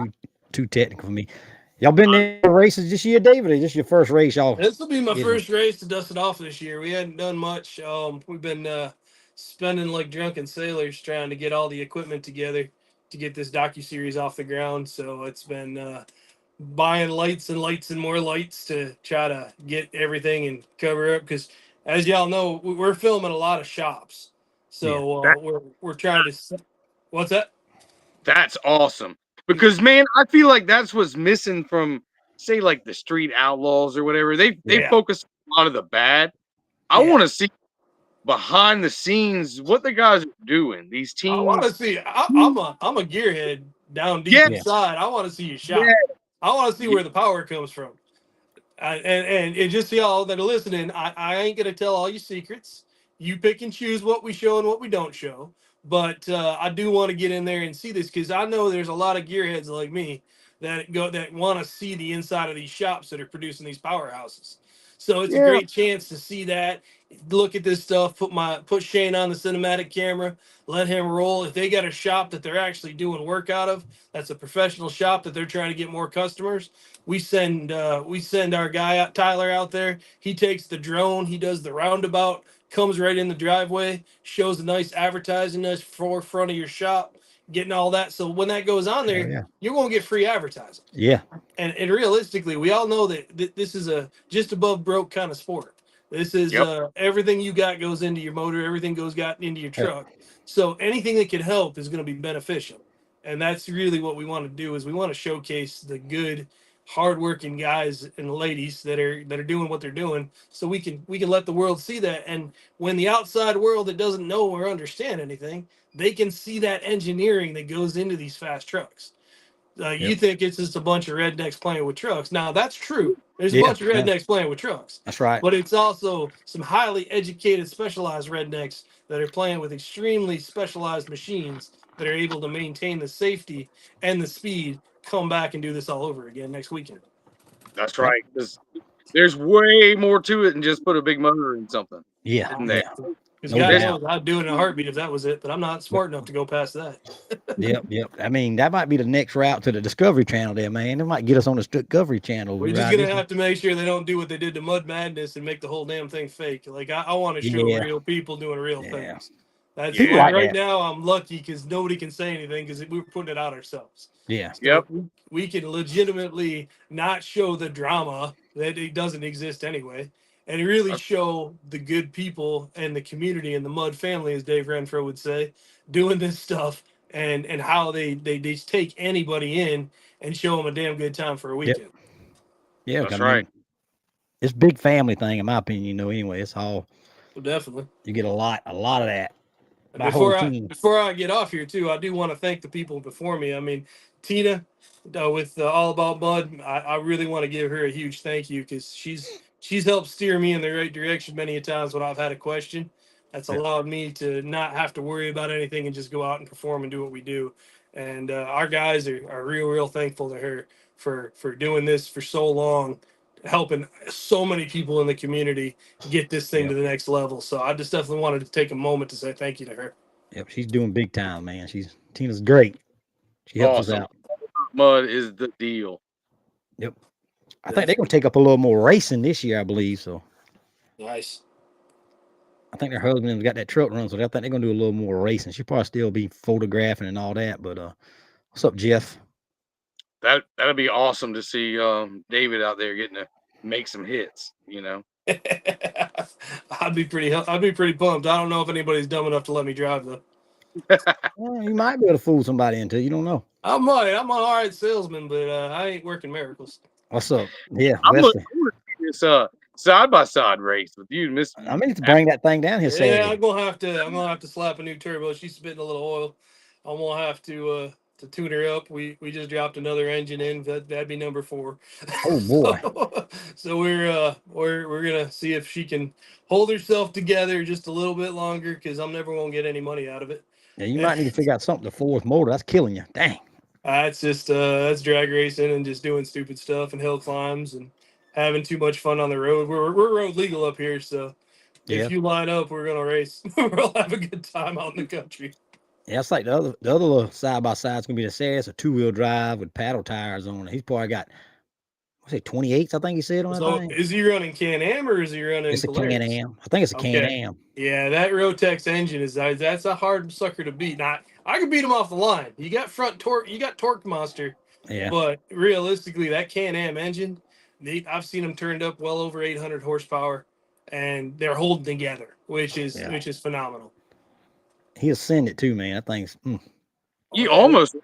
too technical for me. Y'all been in races this year, David? Or is this your first race, y'all? This will be my first race to dust it off this year. We hadn't done much. We've been spending like drunken sailors trying to get all the equipment together to get this docuseries off the ground. So it's been buying lights and more lights to try to get everything and cover up. Because as y'all know, we're filming a lot of shops. So we're trying to. What's that? That's awesome. Because man, I feel like that's what's missing from, say, like the Street Outlaws or whatever. They focus on a lot of the bad. I want to see behind the scenes what the guys are doing. These teams. I want to see. I'm a gearhead down deep Yeah. inside. I want to see your shop. Yeah. I want to see Yeah. where the power comes from. And just y'all that are listening, I ain't gonna tell all your secrets. You pick and choose what we show and what we don't show. But I do want to get in there and see this because I know there's a lot of gearheads like me that want to see the inside of these shops that are producing these powerhouses. So it's a Yeah. great chance to see that, look at this stuff, put Shane on the cinematic camera, let him roll. If they got a shop that they're actually doing work out of, that's a professional shop that they're trying to get more customers. We send our guy out, Tyler, out there. He takes the drone, he does the roundabout, comes right in the driveway, shows a nice advertising, nice forefront of your shop, getting all that. So when that goes on Oh there, yeah. you're gonna get free advertising. Yeah. And realistically, we all know that this is a just above broke kind of sport. This is Yep. everything you got goes into your motor, everything got into your Yep. truck. So anything that can help is going to be beneficial. And that's really what we want to do is we want to showcase the good, hardworking guys and ladies that are doing what they're doing, so we can let the world see that. And when the outside world that doesn't know or understand anything, they can see that engineering that goes into these fast trucks. You Yep. think it's just a bunch of rednecks playing with trucks. Now, that's true. There's a Yeah. bunch of Yeah. rednecks playing with trucks, That's right. but it's also some highly educated, specialized rednecks that are playing with extremely specialized machines that are able to maintain the safety and the speed, come back and do this all over again next weekend. That's Yep. right. There's way more to it than just put a big motor in something, Yeah. isn't there? Yeah. Because No God doubt. knows I'd do it in a heartbeat if that was it, but I'm not Yep. smart enough to go past that. Yep. Yep. I mean, that might be the next route to the Discovery Channel there, man. They might get us on the Discovery Channel. We're We just ride gonna this one. have to make sure they don't do what they did to Mud Madness and make the whole damn thing fake. Like I want to show Yeah. real people doing real Yeah. things. That's People Yeah. and like right that. now I'm lucky because nobody can say anything because we're putting it out ourselves. Yeah. So Yep. we can legitimately not show the drama that it doesn't exist anyway, and really That's, show the good people and the community and the Mud family, as Dave Renfro would say, doing this stuff and how they just take anybody in and show them a damn good time for a Yep. weekend. Yeah. I that's right. mean, it's a big family thing, in my opinion. Anyway, it's all Well, definitely. you get a lot of that. And My whole before I team. before I get off here too, I do want to thank the people before me. I mean, Tina, with All About Mud, I really want to give her a huge thank you because she's helped steer me in the right direction many a times when I've had a question. That's Yeah. allowed me to not have to worry about anything and just go out and perform and do what we do. And our guys are real thankful to her for doing this for so long, helping so many people in the community get this thing Yep. to the next level. So I just definitely wanted to take a moment to say thank you to her. Yep. She's doing big time, man. Tina's great. She helps us Awesome. out. Mud is the deal. Yep. I think they're gonna Definitely. take up a little more racing this year, I believe. So Nice. I think their husband got that truck run, so I think they're gonna do a little more racing. She'll probably still be photographing and all that. But what's up, Jeff? That'd be awesome to see David out there getting to make some hits. I'd be pretty pumped. I don't know if anybody's dumb enough to let me drive though. Well, you might be able to fool somebody into. You don't know. I might. I'm an all right salesman, but I ain't working miracles. What's up? Yeah, I'm gonna Wesley. see this side by side race with you, Miss. I mean to bring that thing down here Yeah, Saturday. I'm gonna have to slap a new turbo. She's spitting a little oil. I'm gonna have to tune her up. We just dropped another engine in. That'd be number 4. Oh boy. So we're gonna see if she can hold herself together just a little bit longer because I'm never gonna get any money out of it. Yeah, you might need to figure out something. The fourth motor, that's killing you. Dang. It's just that's drag racing and just doing stupid stuff and hill climbs and having too much fun on the road. We're road legal up here, so Yeah. if you line up, we're gonna race. We'll have a good time out in the country. Yeah, it's like the other little side by side is gonna be the Saturday. It's a 2-wheel drive with paddle tires on it. He's probably got what's it, 28s, I think he said on that So thing. is he running Can-Am or is he running It's a Can Polaris? Am. I think it's a Can Okay. Am. Yeah, that Rotex engine that's a hard sucker to beat. Now I could beat him off the line. You got front torque, you got torque monster, Yeah. but realistically, that Can-Am engine, I've seen them turned up well over 800 horsepower, and they're holding together, which is Yeah. which is phenomenal. He'll send it too, man. That thing's He Oh, yeah. almost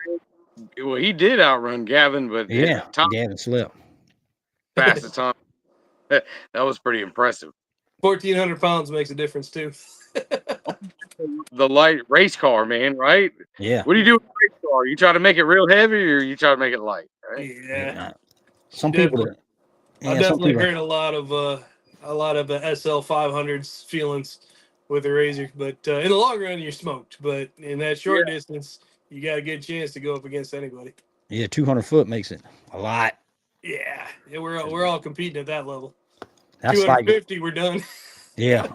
well, he did outrun Gavin, but his yeah. time Gavin slept. fastest time that was pretty impressive. 1,400 pounds makes a difference too. the light race car, man, right? Yeah. What do you do with a race car? You try to make it real heavy, or you try to make it light, right? Yeah, Some people, definitely. I yeah, some definitely people, heard a lot of SL 500s feelings with the Razor, but in the long run, you're smoked. But in that short distance, you got a good chance to go up against anybody. yeah, 200 foot makes it a lot. Yeah, we're all competing at that level. That's like, 250, we're done. yeah,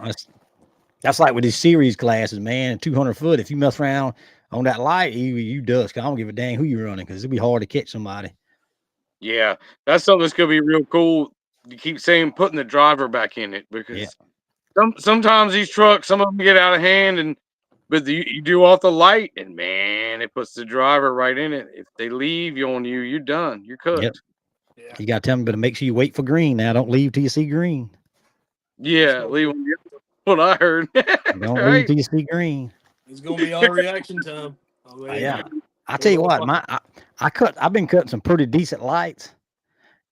that's like with these series classes, man. 200 foot, if you mess around on that light, you dust. I don't give a dang who you're running, because it'll be hard to catch somebody. Yeah, that's something that's gonna be real cool. You keep saying putting the driver back in it, because sometimes these trucks, some of them get out of hand, but you do off the light, and man, it puts the driver right in it. If they leave you on you, you're done. You're cooked. Yep. Yeah. You got to tell them, but make sure you wait for green now. Don't leave till you see green. Yeah, leave them. What I heard. Don't leave Right? till you see green. It's gonna be all reaction time. Yeah. I tell you what, I've been cutting some pretty decent lights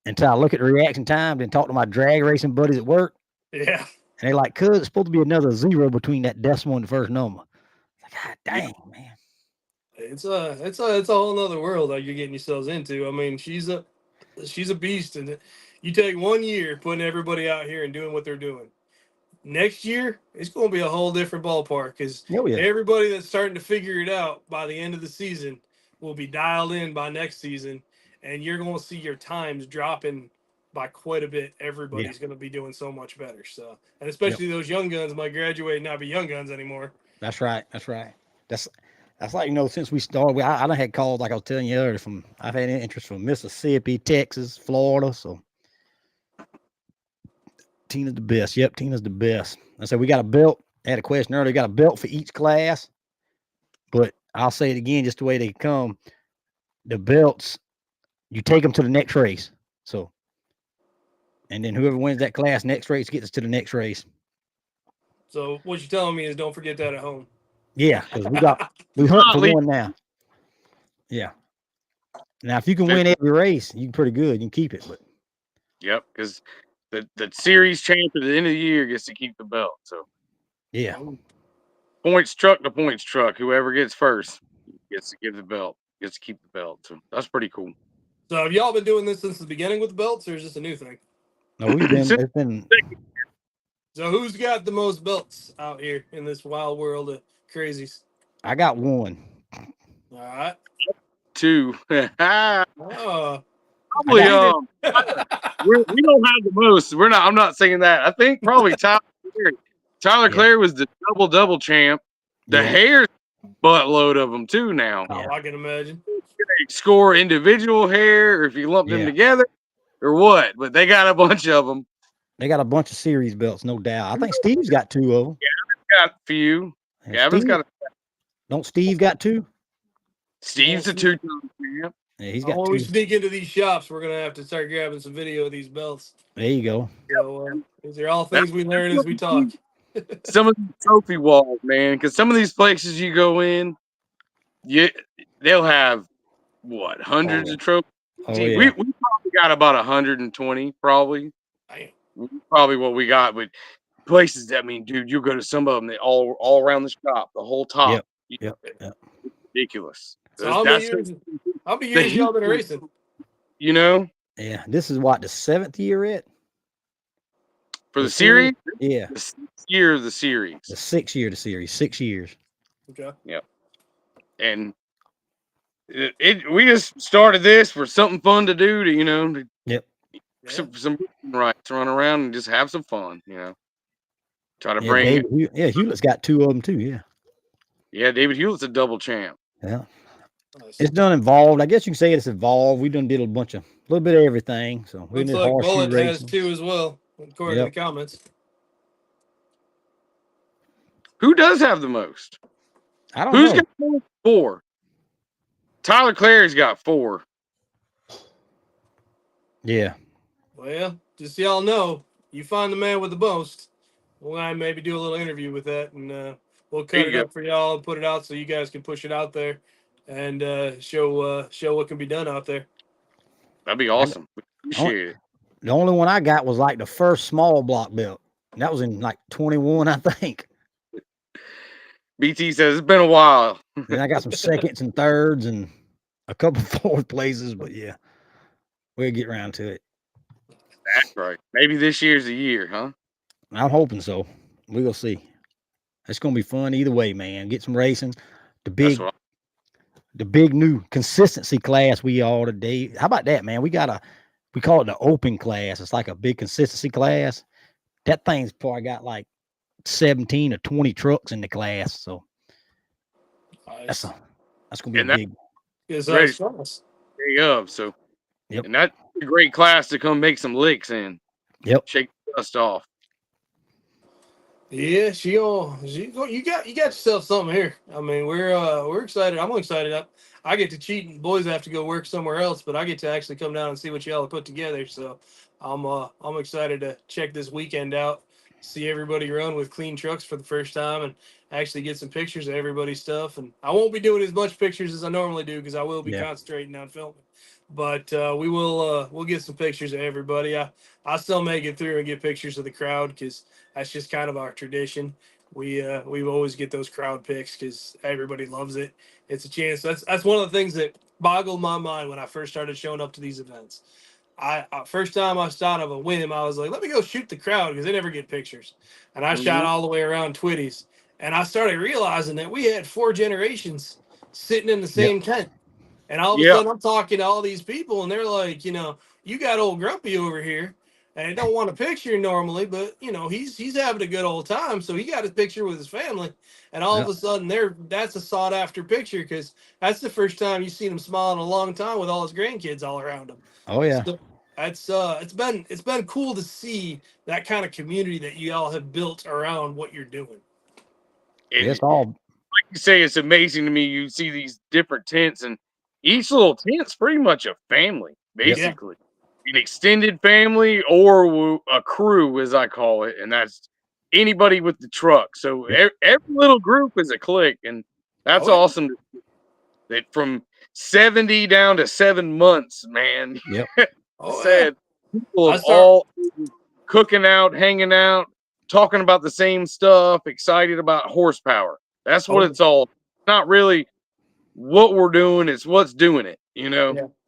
until I look at the reaction time, then talk to my drag racing buddies at work. Yeah. And they're like, cuz it's supposed to be another 0 between that decimal and the first number. Like, God dang, man. It's a whole nother world that you're getting yourselves into. I mean, she's a beast, and you take 1 year putting everybody out here and doing what they're doing. Next year, it's going to be a whole different ballpark, because everybody that's starting to figure it out by the end of the season will be dialed in by next season, and you're going to see your times dropping by quite a bit. Everybody's going to be doing so much better. So, and especially those young guns might graduate and not be young guns anymore. That's right. That's like, since we started, I done had calls, like I was telling you earlier, I've had interest from Mississippi, Texas, Florida. So Tina's the best. Yep, Tina's the best. I said, we got a belt. I had a question earlier. Got a belt for each class, but I'll say it again, just the way they come. The belts, you take them to the next race. So, and then whoever wins that class next race gets us to the next race. So what you're telling me is don't forget that at home. Yeah, because we hunt for one now. Yeah. Now, if you can win every race, you're pretty good. You can keep it. But yep, because the series champ at the end of the year gets to keep the belt. So yeah, points truck to points truck. Whoever gets first gets to give the belt. Gets to keep the belt. So that's pretty cool. So have y'all been doing this since the beginning with the belts, or is this a new thing? No, we've been. It's been. So who's got the most belts out here in this wild world of crazies? I got one. All right. 2. Oh. Probably, we don't have the most. I'm not saying that. I think probably Tyler Clary. Tyler Clary was the double champ. The hair's buttload of them too now. Oh, I can imagine. Score individual hair, or if you lump them together, or what? But they got a bunch of them. They got a bunch of series belts, no doubt. I think Steve's got 2 of them. Gavin's got a few. Gavin's got. Don't Steve got 2? Steve's a 2-time champ. Yeah, he's got 2. When we sneak into these shops, we're gonna have to start grabbing some video of these belts. There you go. So these are all things we learn as we talk. Some of the trophy walls, man, because some of these places you go in, they'll have what, hundreds of trophies. We probably got about 120, probably. Probably what we got, but places that, dude, you go to some of them, they all around the shop, the whole top. Yep. Ridiculous. So how many years y'all been racing? Yeah, this is what, the 7th year it? For the series? Yeah. The 6th year of the series. The 6th year of the series. 6 years. Okay. Yep. And we just started this for something fun to do to, some rights, run around and just have some fun, Try to bring it. Hewlett's got 2 of them too, Yeah, David Hewlett's a double champ. Yeah. It's done involved. I guess you can say it's involved. We done did a little bit of everything. So we looks like Bullet has 2 as well, according to the comments. Who does have the most? I don't know. Who's got 4? Tyler Clary's got 4. Yeah. Well, just so y'all know, you find the man with the most. We'll maybe do a little interview with that, and we'll cut it up for y'all and put it out so you guys can push it out there and show what can be done out there. That'd be awesome. Appreciate it. The only one I got was like the first small block belt. And that was in like 21, I think. BT says it's been a while. Then I got some seconds and thirds and a couple fourth places, but yeah, we'll get around to it. That's right. Maybe this year's the year, huh? I'm hoping so. We'll see. It's gonna be fun either way, man. Get some racing. The That's big, what. the big new consistency class we all today. How about that, man? We call it the open class. It's like a big consistency class. That thing's probably got like 17 or 20 trucks in the class. So that's gonna be a And that's big. ready Nice. day of. So, Yep. and that's a great class to come make some licks in. Yep. Shake the dust off. Yeah, you got yourself something here. I mean, we're excited. I'm excited. I get to cheat and boys have to go work somewhere else, but I get to actually come down and see what y'all have put together. So I'm excited to check this weekend out, see everybody run with clean trucks for the first time and actually get some pictures of everybody's stuff. And I won't be doing as much pictures as I normally do because I will be Yeah. concentrating on filming. But we'll get some pictures of everybody. I still make it through and get pictures of the crowd because that's just kind of our tradition. We always get those crowd pics because everybody loves it. It's a chance. That's one of the things that boggled my mind when I first started showing up to these events. I first time I thought of a whim, I was like, let me go shoot the crowd because they never get pictures. And I shot all the way around Twitties, and I started realizing that we had 4 generations sitting in the same tent. And all of a sudden, I'm talking to all these people, and they're like, you got old Grumpy over here, and I don't want a picture normally, but he's having a good old time, so he got a picture with his family, and all of a sudden, that's a sought after picture because that's the first time you've seen him smile in a long time with all his grandkids all around him. Oh yeah. So that's it's been cool to see that kind of community that you all have built around what you're doing. It's all like you say, it's amazing to me. You see these different tents, and each little tent's pretty much a family, basically. An extended family or a crew, as I call it, and that's anybody with the truck. So every little group is a clique, and that's awesome. That from 70 down to 7 months, man. Yep. Said people of all cooking out, hanging out, talking about the same stuff, excited about horsepower. That's what it's all. Not really what we're doing, it's what's doing it.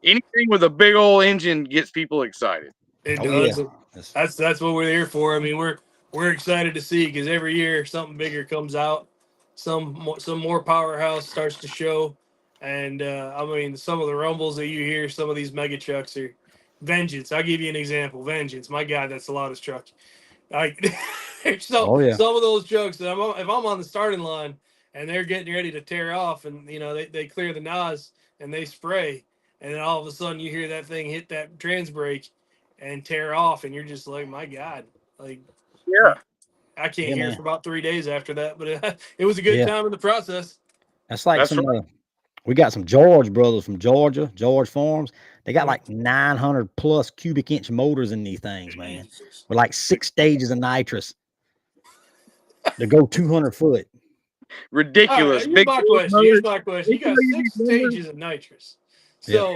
Anything with a big old engine gets people excited. It does. Yeah. That's what we're here for. I mean, we're excited to see because every year something bigger comes out, some more powerhouse starts to show, and I mean, some of the rumbles that you hear, some of these mega trucks are Vengeance. I'll give you an example. Vengeance, my God, that's the loudest truck. Like, some of those trucks that if I'm on the starting line and they're getting ready to tear off, and they clear the NOS and they spray, and then all of a sudden you hear that thing hit that trans brake and tear off, and you're just like, my God, like, I can't hear for about 3 days after that, but it was a good time in the process. That's like we got some George brothers from Georgia, George Farms. They got like 900 plus cubic inch motors in these things, man, with like 6 stages of nitrous to go 200 foot. Ridiculous. Right, here's my question. You got 6 stages of nitrous. So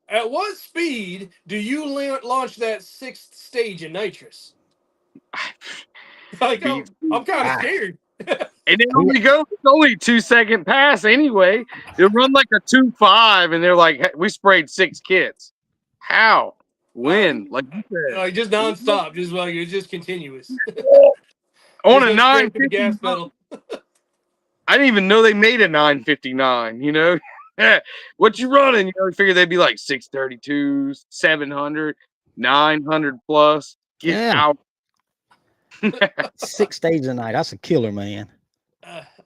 at what speed do you launch that 6th stage of nitrous? Like, I'm kind of scared. And it only goes, it's only a 2-second pass anyway. It'll run like a 2.5, and they're like, hey, we sprayed 6 kits. How? When? Like you said. Just nonstop. Just like it's just continuous. On a 950 gas pedal. I didn't even know they made a 959, What you running? You figure they'd be like 632, 700, 900 plus. Get out. 6 stages a night. That's a killer, man.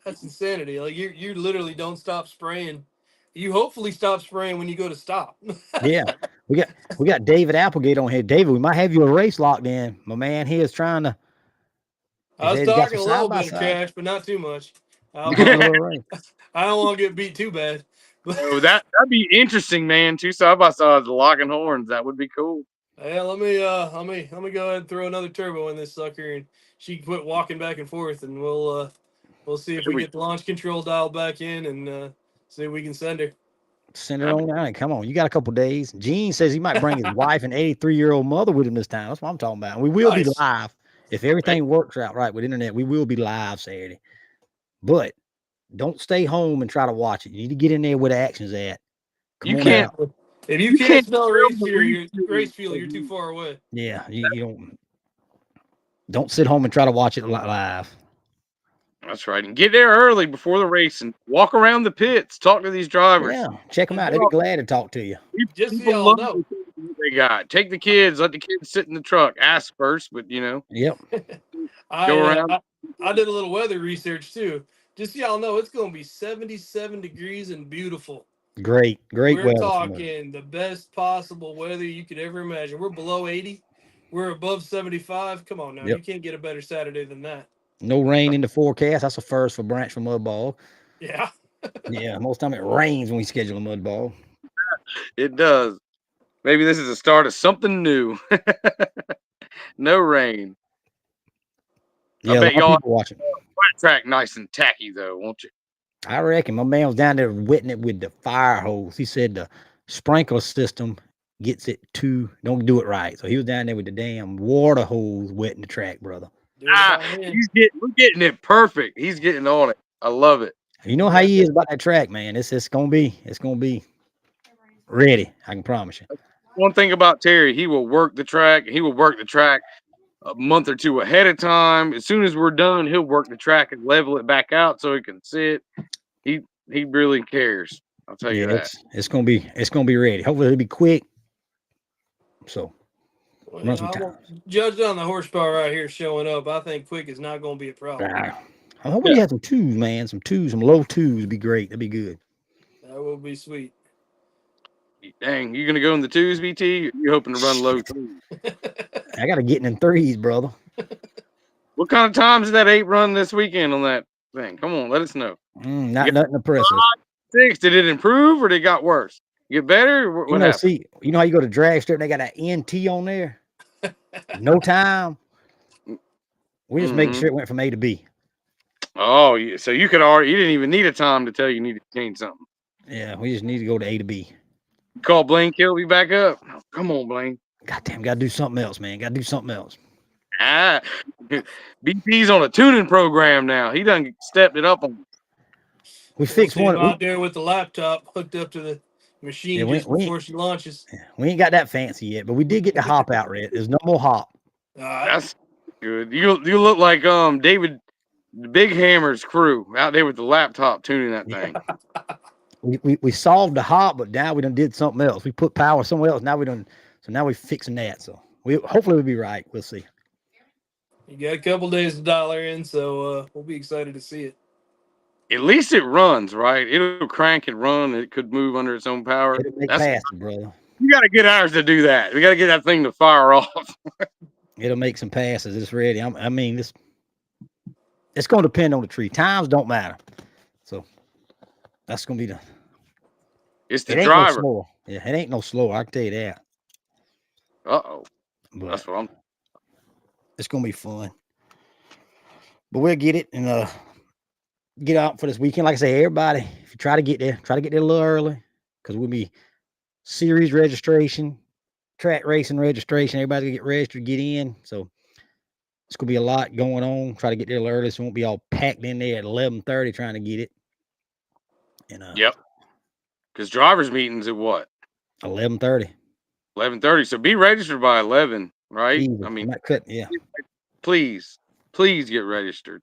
That's insanity. Like you literally don't stop spraying. You hopefully stop spraying when you go to stop. Yeah. We got David Applegate on here. David, we might have you a race locked in. My man here is trying to. I was talking a little bit of cash, but not too much. I don't want to get beat too bad. Oh, that'd be interesting, man. 2 side by sides locking horns. That would be cool. Yeah, let me go ahead and throw another turbo in this sucker, and she can quit walking back and forth, and we'll see if we get the launch control dialed back in, and see if we can send her. Send her on down. Come on, you got a couple days. Gene says he might bring his wife and 83-year-old mother with him this time. That's what I'm talking about. And we will be live if everything works out right with internet. We will be live Saturday, but Don't stay home and try to watch it. You need to get in there where the action's at. Come You on can't. out. If you You can't can't smell film the race fuel, you're too research. far away. Yeah, you don't sit home and try to watch it live. That's right. And get there early before the race and walk around the pits. Talk to these drivers. Yeah, check them And out. They'd be glad to talk to you. just so People y'all love know, the things they got. Take the kids. Let the kids sit in the truck. Ask first, but Yep, go around. I did a little weather research too. Just so y'all know, it's going to be 77 degrees and beautiful. great We're weather for me. talking the best possible weather you could ever imagine. We're below 80. We're above 75. Come on now. Yep. You can't get a better Saturday than that. No rain in the forecast. That's a first for Branch from Mudball. Yeah. Yeah, most time it rains when we schedule a Mudball. It does. Maybe this is the start of something new. No rain. Yeah, I a bet lot of y'all people watching. flat track nice and tacky though, won't you? I reckon my man was down there wetting it with the fire hose. He said the sprinkler system gets it don't do it right. So he was down there with the damn water hose wetting the track, brother. Do it by hand. We're getting it perfect. He's getting on it. I love it. You know how he is about that track, man. It's gonna be ready. I can promise you. One thing about Terry, he will work the track. He will work the track a month or two ahead of time. As soon as we're done, he'll work the track and level it back out so it can sit. He really cares. I'll tell you Yeah, that. it's gonna be ready. Hopefully it'll be quick. So Well, run some I time. won't judge on the horsepower right here showing up. I think quick is not going to be a problem. I hope we had some twos, man. Some low twos would be great. That'd be good. That will be sweet. Dang, you gonna go in the twos, BT? You hoping to run low twos? I gotta get in threes, brother. What kind of times did that 8 run this weekend on that thing? Come on, let us know. Not nothing impressive. 6, did it improve or did it got worse? Get better? What happened? See, you know how you go to drag strip and they got that NT on there? No time. We just make sure it went from A to B. Oh, yeah. So you didn't even need a time to tell you needed to change something. Yeah, we just need to go to A to B. Call Blaine Kilby back up. Oh, come on, Blaine. Goddamn, gotta do something else, man. Gotta do something else. BT's on a tuning program now. He done stepped it up on. We fixed one out there with the laptop hooked up to the machine just before she launches. We ain't got that fancy yet, but we did get the hop out, Red. There's no more hop. That's good. You look like David Big Hammer's crew out there with the laptop tuning that thing. We solved the hop, but now we done did something else. We put power somewhere else. Now we're fixing that. So hopefully we'll be right. We'll see. You got a couple days to dial her in, so we'll be excited to see it. At least it runs, right? It'll crank and run. It could move under its own power. It'll make passes, brother. You got to get ours to do that. We got to get that thing to fire off. It'll make some passes. It's ready. I mean, it's going to depend on the tree. Times don't matter. So that's going to be It's the driver. No slower. Yeah, it ain't no slower. I can tell you that. Uh-oh. That's what I'm. It's going to be fun. But we'll get it and get out for this weekend. Like I say, everybody, if you try to get there a little early because we'll be series registration, track racing registration. Everybody will get registered, get in. So it's going to be a lot going on. Try to get there a little early so we won't be all packed in there at 11:30 trying to get it. And yep. Because drivers' meetings at what? 11:30. 11:30. So be registered by 11, right? Easy. I mean, not cut. Yeah. Please get registered.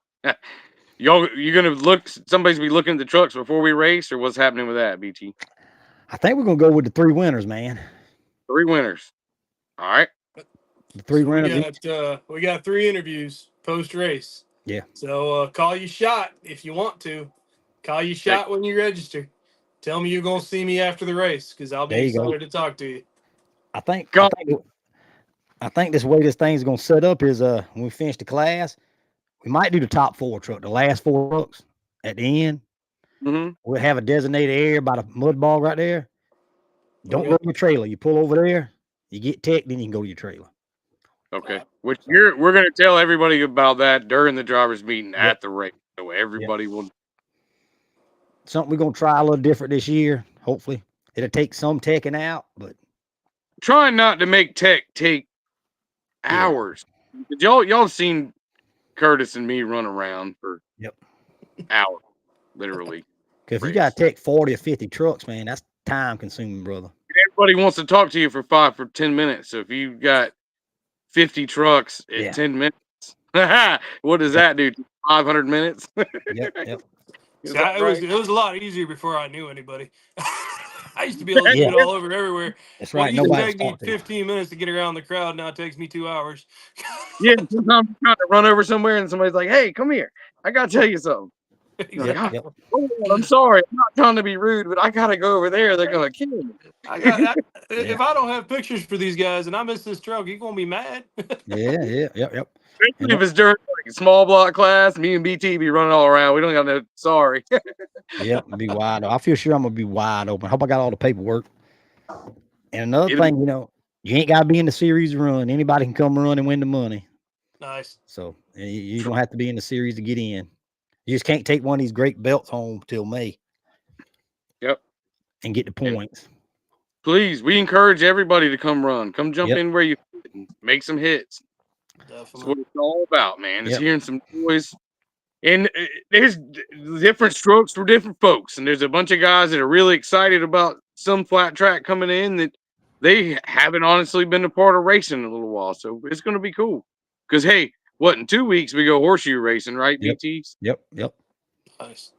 You're gonna look. Somebody's be looking at the trucks before we race, or what's happening with that, BT? I think we're gonna go with the 3 winners, man. 3 winners. All right. The 3 winners. We got 3 interviews post race. Yeah. So call your shot if you want to. Call your shot when you register. Tell me you're gonna see me after the race because I'll be excited to talk to you. I think this way this thing's gonna set up is when we finish the class, we might do the top 4 truck, the last 4 trucks at the end. Mm-hmm. We'll have a designated area by the mud ball right there. Don't go to your trailer. You pull over there, you get tech, then you can go to your trailer. Okay. Which we're gonna tell everybody about that during the drivers' meeting at the race. So everybody will. Something we're gonna try a little different this year. Hopefully, it'll take some teching out, but trying not to make tech take hours. Y'all seen Curtis and me run around for hours. literally. Because if you race. got to take 40 or 50 trucks, man, that's time consuming, brother. Everybody wants to talk to you for 10 minutes. So if you got 50 trucks at Yeah. 10 minutes, what does that do? 500 minutes? Yep. Yep. See, Is that it right? was a lot easier before I knew anybody. I used to be able to Yeah. shoot all over everywhere. That's What right. used to Nobody was take me talking to you. 15 minutes to get around the crowd now takes me 2 hours. Yeah, sometimes you're trying to run over somewhere and somebody's like, hey, come here. I got to tell you something. You're like, Yep. Yep. oh, I'm sorry. I'm not trying to be rude, but I got to go over there. They're going to kill me. If I don't have pictures for these guys and I miss this truck, you're gonna be mad. Yeah. Yeah. Yep. Yep. Especially if it's during like small block class, me and BT be running all around. We don't got no sorry. Yep. Be wide. I feel sure I'm gonna be wide open. Hope I got all the paperwork. And another thing, you ain't got to be in the series to run. Anybody can come run and win the money. Nice. So you don't have to be in the series to get in. You just can't take one of these great belts home till May. Yep. And get the points. Please, we encourage everybody to come run. Come jump Yep. in where you fit and make some hits. That's what it's all about, man. It's hearing some noise. And there's different strokes for different folks. And there's a bunch of guys that are really excited about some flat track coming in that they haven't honestly been a part of racing in a little while. So it's going to be cool. Because, hey, in 2 weeks we go horseshoe racing, right, Yep. BTs? Yep. Yep. Nice.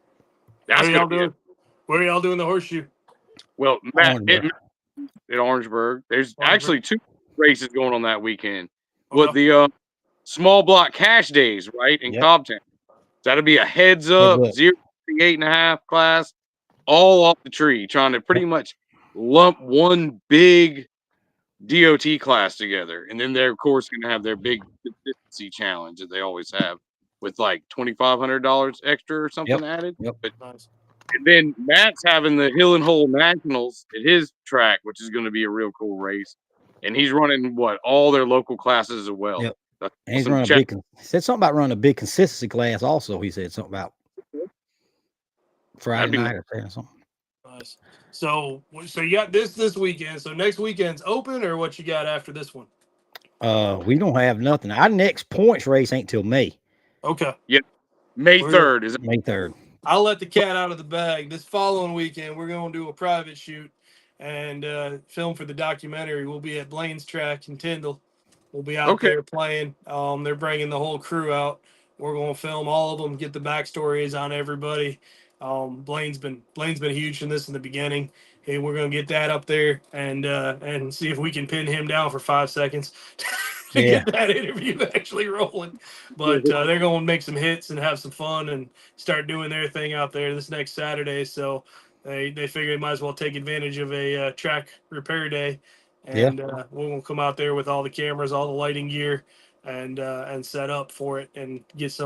That's Where are y'all doing the horseshoe? Well, Matt, at Orangeburg. There's actually 2 races going on that weekend. With the small block cash days, right, in Cobbtown. That'll be a heads up 0 to 8.5 class, all off the tree, trying to pretty much lump one big DOT class together. And then they're, of course, going to have their big consistency challenge that they always have with like $2,500 extra or something added. Yep. But, and then Matt's having the Hill and Hole Nationals at his track, which is going to be a real cool race. And he's running all their local classes as well. Yep. And he's running he said something about running a big consistency class also. He said something about Friday night or something. Nice. So you got this weekend. So next weekend's open, or what you got after this one? We don't have nothing. Our next points race ain't till May. Okay. Yep. May 3rd is it? May 3rd. I'll let the cat out of the bag. This following weekend, we're going to do a private shoot and film for the documentary. We'll be at Blaine's track in Tyndall. We'll be out there playing. They're bringing the whole crew out. We're going to film all of them, get the backstories on everybody. Blaine's been huge in this in the beginning. Hey, we're going to get that up there and see if we can pin him down for 5 seconds to get that interview actually rolling. But they're going to make some hits and have some fun and start doing their thing out there this next Saturday. So they figure they might as well take advantage of a track repair day. And we'll come out there with all the cameras, all the lighting gear, and set up for it and get a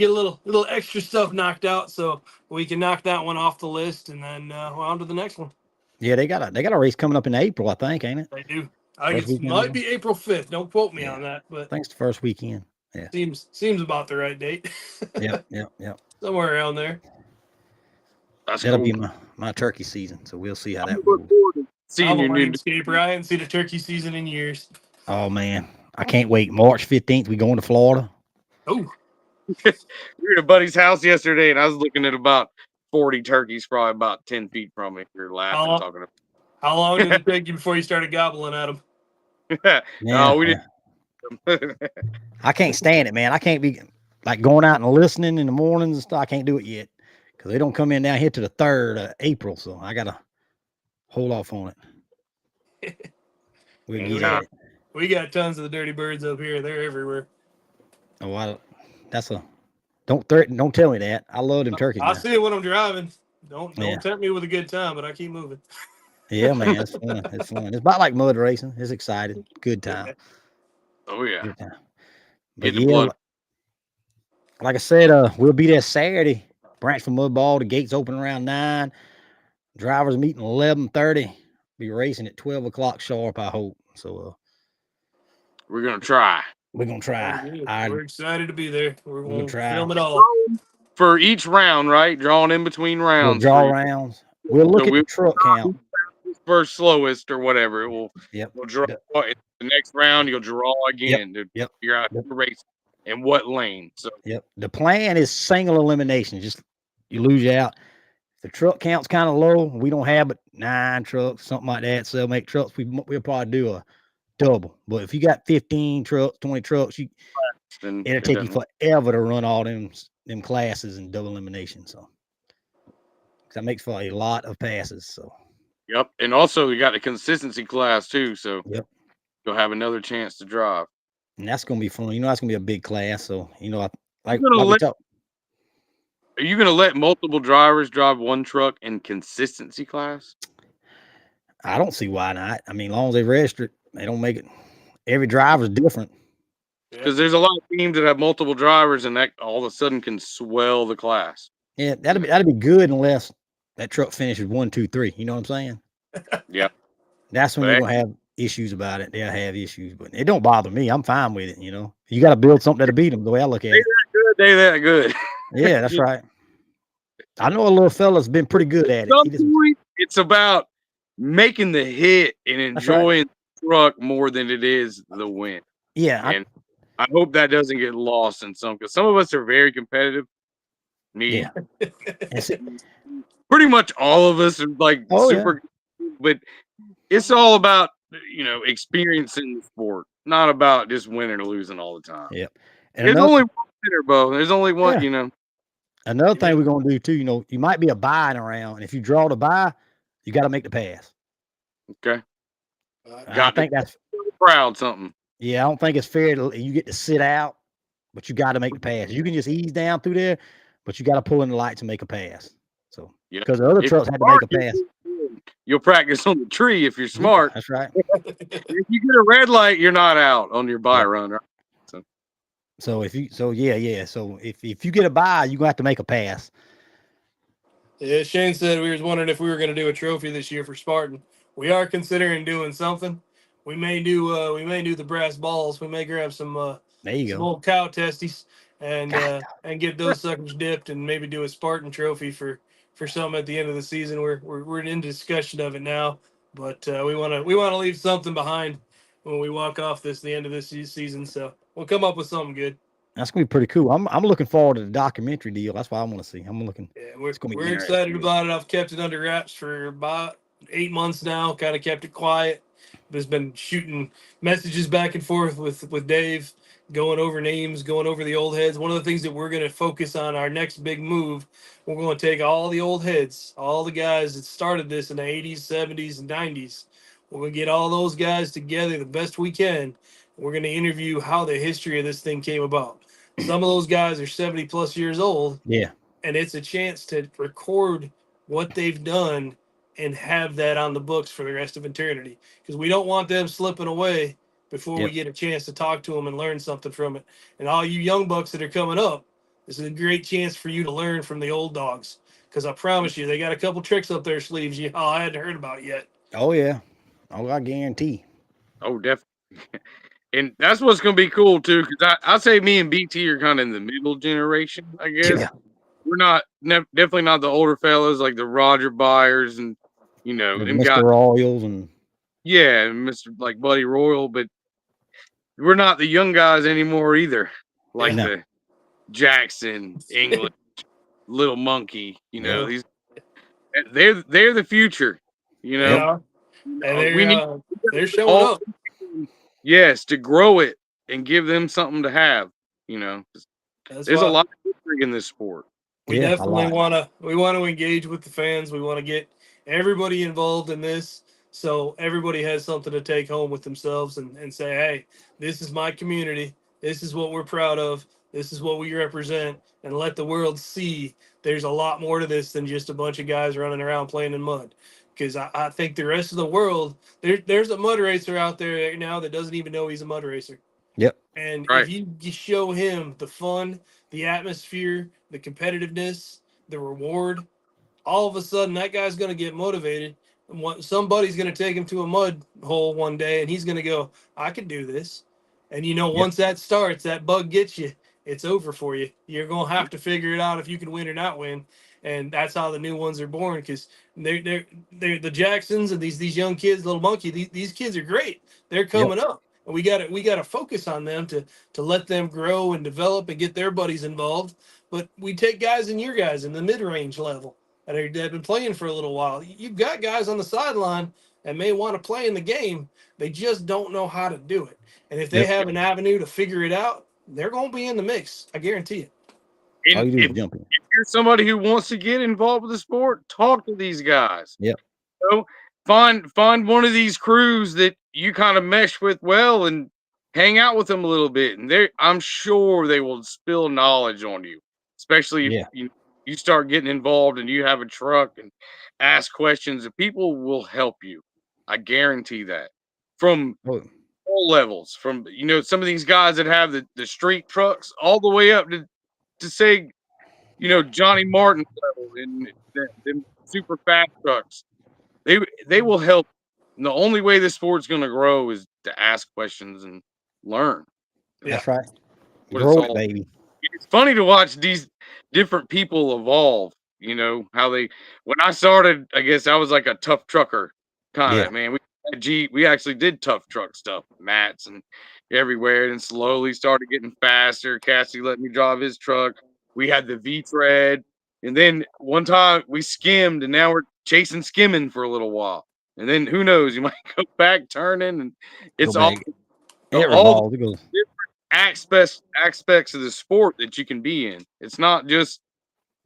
little extra stuff knocked out so we can knock that one off the list and then on to the next one. Yeah, they got a race coming up in April, I think, ain't it? They do. I think it might be April 5th. Don't quote me on that, but I think it's the first weekend. Yeah. Seems about the right date. Yep. Somewhere around there. That'll be my turkey season, so we'll see how that goes. I'm a landscaper. I haven't seen a turkey season in years. Oh man, I can't wait. March 15th, we going to Florida. Oh. We were at a buddy's house yesterday, and I was looking at about 40 turkeys, probably about 10 feet from me. We were laughing, talking about. How long did it take you before you started gobbling at them? No, we didn't. I can't stand it, man. I can't be like going out and listening in the mornings and stuff. I can't do it yet because they don't come in down here to the 3rd of April, so I gotta hold off on it. We got tons of the dirty birds up here. They're everywhere. Oh, don't tell me that. I love them turkeys. I see it when I'm driving. Don't tempt me with a good time, but I keep moving. Yeah, man, it's fun. It's fun. It's about like mud racing. It's exciting. Good time. Oh yeah. Good time. But yeah, like I said, we'll be there Saturday. Branch for Mud Ball. The gates open around 9. Drivers meeting 11:30. Be racing at 12 o'clock sharp, I hope. So we're gonna try. We're gonna try. We're excited to be there. We're gonna try. film it all. For each round, right? Drawing in between rounds. We'll draw rounds. We'll look at the truck count. First slowest or whatever. It will. Yep. We'll draw the next round. You'll draw again to figure out who race and what lane. So the plan is single elimination. Just you lose out. If the truck count's kind of low, we don't have but 9 trucks, something like that. So make trucks, we'll probably do a double. But if you got 15 trucks, 20 trucks, Then it'll it take you doesn't. forever to run all them classes and double elimination. So that makes for a lot of passes. So Yep. And also, you got the consistency class too. So yep. you'll have another chance to drive. And that's gonna be fun. That's gonna be a big class. So You're like gonna like we let, talked. are you going to let multiple drivers drive one truck in consistency class? I don't see why not. I mean, as long as they register it, they don't make it. Every driver's different. Because there's a lot of teams that have multiple drivers, and that all of a sudden can swell the class. Yeah, that'd be good unless that truck finishes 1, 2, 3. You know what I'm saying? Yeah. That's when But they're gonna have issues about it. They'll have issues, but it don't bother me. I'm fine with it. You got to build something that'll beat them. The way I look at it. they that good. Yeah, that's right. I know a little fella's been pretty good at it. Some point, it's about making the hit and That's right. enjoying the truck more than it is the win. Yeah, And I hope that doesn't get lost in some, because some of us are very competitive. yeah. That's it. Pretty much all of us are like Oh, super, but it's all about experiencing the sport, not about just winning or losing all the time. Yep. And There's only one winner, Bo. There's only one. Yeah. Another thing we're gonna do too. You might be a buying around, and if you draw the buy, you got to make the pass. Okay. I think that's proud something. Yeah, I don't think it's fair to you get to sit out, but you got to make the pass. You can just ease down through there, but you got to pull in the lights and make a pass. So because the other trucks had to make a pass. You'll practice on the tree if you're smart. That's right. If you get a red light, you're not out on your buy run, right? So if you So if you get a buy, you're gonna have to make a pass. Yeah, Shane said we was wondering if we were going to do a trophy this year for Spartan. We are considering doing something. We may do the brass balls. We may grab some there you some go. old cow testes and get those suckers dipped and maybe do a Spartan trophy for something at the end of the season. We're in discussion of it now, but we want to leave something behind when we walk off the end of this season. So we'll come up with something good. That's gonna be pretty cool. I'm looking forward to the documentary deal. That's what I want to see. I'm looking. Yeah, we're excited about it. I've kept it under wraps for about 8 months now. Kind of kept it quiet. There's been shooting messages back and forth with Dave, going over names, going over the old heads. One of the things that we're going to focus on our next big move, we're going to take all the old heads, all the guys that started this in the 80s, 70s, and 90s. We're going to get all those guys together the best we can. We're going to interview how the history of this thing came about. Some of those guys are 70 plus years old. Yeah. And it's a chance to record what they've done and have that on the books for the rest of eternity. Because we don't want them slipping away before we get a chance to talk to them and learn something from it. And all you young bucks that are coming up, this is a great chance for you to learn from the old dogs. Because I promise you, they got a couple tricks up their sleeves I hadn't heard about yet. Oh, yeah. Oh, I guarantee. Oh, definitely. And that's what's going to be cool, too, because I say me and BT are kind of in the middle generation, I guess. Yeah. We're not definitely not the older fellas like the Roger Byers and them Mr. guys. Royals and Mr. like Buddy Royal, but we're not the young guys anymore either. Like the Jackson, English, Little Monkey, these they're the future, Yeah. And they're showing up. Yes, to grow it and give them something to have, There's a lot of history in this sport. We definitely want to engage with the fans. We want to get everybody involved in this, so everybody has something to take home with themselves and say, hey, this is my community. This is what we're proud of. This is what we represent, and let the world see there's a lot more to this than just a bunch of guys running around playing in mud. Because I think the rest of the world, there's a mud racer out there right now that doesn't even know he's a mud racer. Yep. And if you show him the fun, the atmosphere, the competitiveness, the reward, all of a sudden that guy's going to get motivated. And somebody's going to take him to a mud hole one day, and he's going to go, I can do this. And once that starts, that bug gets you, it's over for you. You're going to have to figure it out if you can win or not win. And that's how the new ones are born, because they're the Jacksons and these young kids, Little Monkey. These kids are great. They're coming up. We got to focus on them to let them grow and develop and get their buddies involved. But we take guys in your guys in the mid range level that have been playing for a little while. You've got guys on the sideline that may want to play in the game. They just don't know how to do it. And if they Yep. have an avenue to figure it out, they're going to be in the mix. I guarantee it. All And you do if is jump in. you're somebody who wants to get involved with the sport, talk to these guys. Yep. know, find one of these crews that you kind of mesh with well and hang out with them a little bit. And I'm sure they will spill knowledge on you, especially if Yeah. you start getting involved and you have a truck and ask questions, and people will help you. I guarantee that. From Oh, all levels, from some of these guys that have the street trucks all the way up to say, Johnny Martin level and them super fast trucks. They will help. And the only way this sport's going to grow is to ask questions and learn. that's right. What it's Grow it, all. baby. It's funny to watch these different people evolve. How when I started, I guess I was like a tough trucker kind Yeah. of man. We actually did tough truck stuff, mats and everywhere, and slowly started getting faster. Cassie let me drive his truck. We had the V-tread, and then one time we skimmed, and now we're chasing skimming for a little while. And then who knows, you might go back turning, and it's Go all back. It all revolves. It goes. aspects of the sport that you can be in. It's not just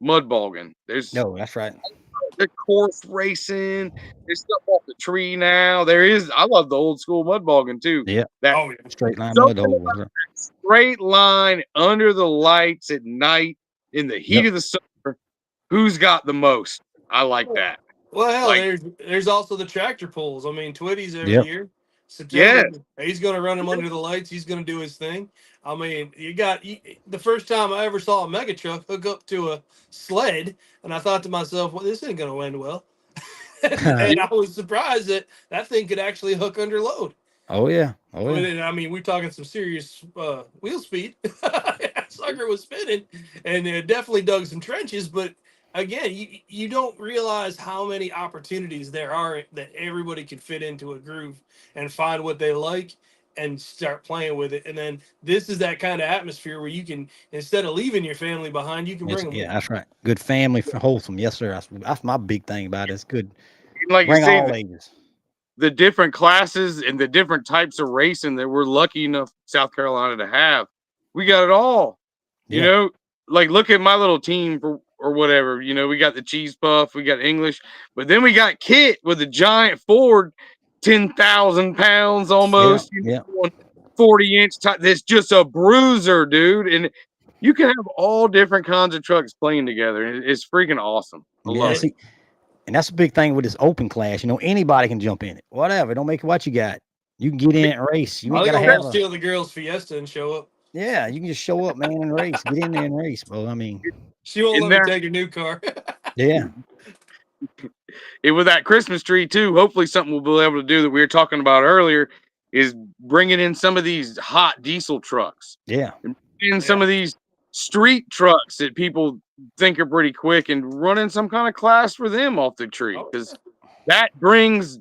mud bogging. There's No, that's right. the course racing. There's stuff off the tree now. There is. I love the old school mud bogging too. Yeah. That Oh, yeah. Straight line mud something hole. about That's right. that straight line under the lights at night in the heat Yep. of the summer. Who's got the most? I like that. Well, hell, Like, there's also the tractor pulls. I mean, Twitty's every Yep. year. yes. September, he's going to run them under the lights. He's going to do his thing. I mean, the first time I ever saw a mega truck hook up to a sled, and I thought to myself, well, this ain't going to end well. and I was surprised that thing could actually hook under load. Oh yeah. Oh yeah. I mean, we're talking some serious wheel speed. Sucker was spinning, and it definitely dug some trenches. But again, you don't realize how many opportunities there are that everybody can fit into a groove and find what they like and start playing with it. And then this is that kind of atmosphere where you can, instead of leaving your family behind, you can bring them. Yeah, that's right. Good family, wholesome. Yes, sir. That's my big thing about it. It's good. Like you Bring say, all ages. the different classes and the different types of racing that we're lucky enough South Carolina to have. We got it all. Yeah. Like look at my little team or whatever. We got the cheese puff, we got English, but then we got Kit with a giant Ford, 10,000 pounds almost, Yeah. 40-inch that's just a bruiser, dude. And you can have all different kinds of trucks playing together. It's freaking awesome. I love it. See, and that's a big thing with this open class. Anybody can jump in it. Whatever. Don't make it what you got. You can get in and race. You ain't I gotta think have I'll a. steal the girls' Fiesta and show up. Yeah, you can just show up, man, and race. Get in there and race. Well, I mean, She won't In let there- me take her new car. yeah, with that Christmas tree too. Hopefully, something we'll be able to do that we were talking about earlier is bringing in some of these hot diesel trucks, yeah, in some of these street trucks that people think are pretty quick, and running some kind of class for them off the tree, because that brings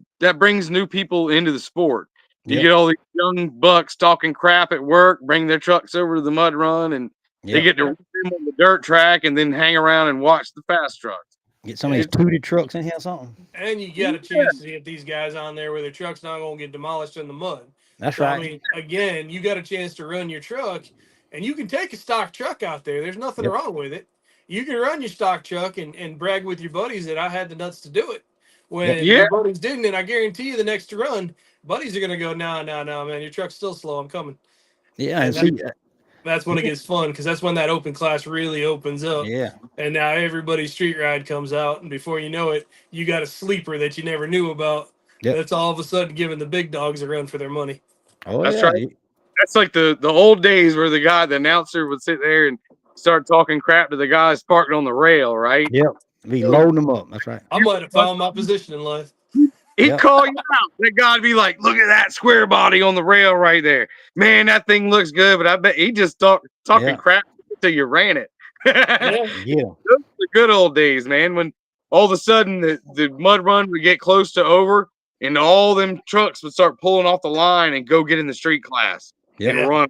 new people into the sport. You Yep. get all these young bucks talking crap at work, bring their trucks over to the mud run, and they Yep. get to run them on the dirt track and then hang around and watch the fast trucks. Get some of these tooted trucks in here, or something. And you got a chance to get these guys on there where their truck's not going to get demolished in the mud. That's So, right. I mean, again, you got a chance to run your truck, and you can take a stock truck out there. There's nothing Yep. wrong with it. You can run your stock truck and brag with your buddies that I had the nuts to do it. When Yeah. your buddies didn't, and I guarantee you the next run, buddies are going to go, no, man, your truck's still slow. I'm coming. Yeah, and And see, That's when it gets fun, because that's when that open class really opens up. yeah, And now everybody's street ride comes out, and before you know it, you got a sleeper that you never knew about. Yep. That's all of a sudden giving the big dogs a run for their money. oh That's yeah, right. That's like the old days where the announcer would sit there and start talking crap to the guys parked on the rail, right? Yep, be loading them up. That's right. I might have found my position in life. He'd Yep. call you out. That guy'd be like, "Look at that square body on the rail right there, man. That thing looks good." But I bet he just talking Yeah. crap until you ran it. Yeah. Yeah, Those are the good old days, man. When all of a sudden the mud run would get close to over, and all them trucks would start pulling off the line and go get in the street class Yep. and run.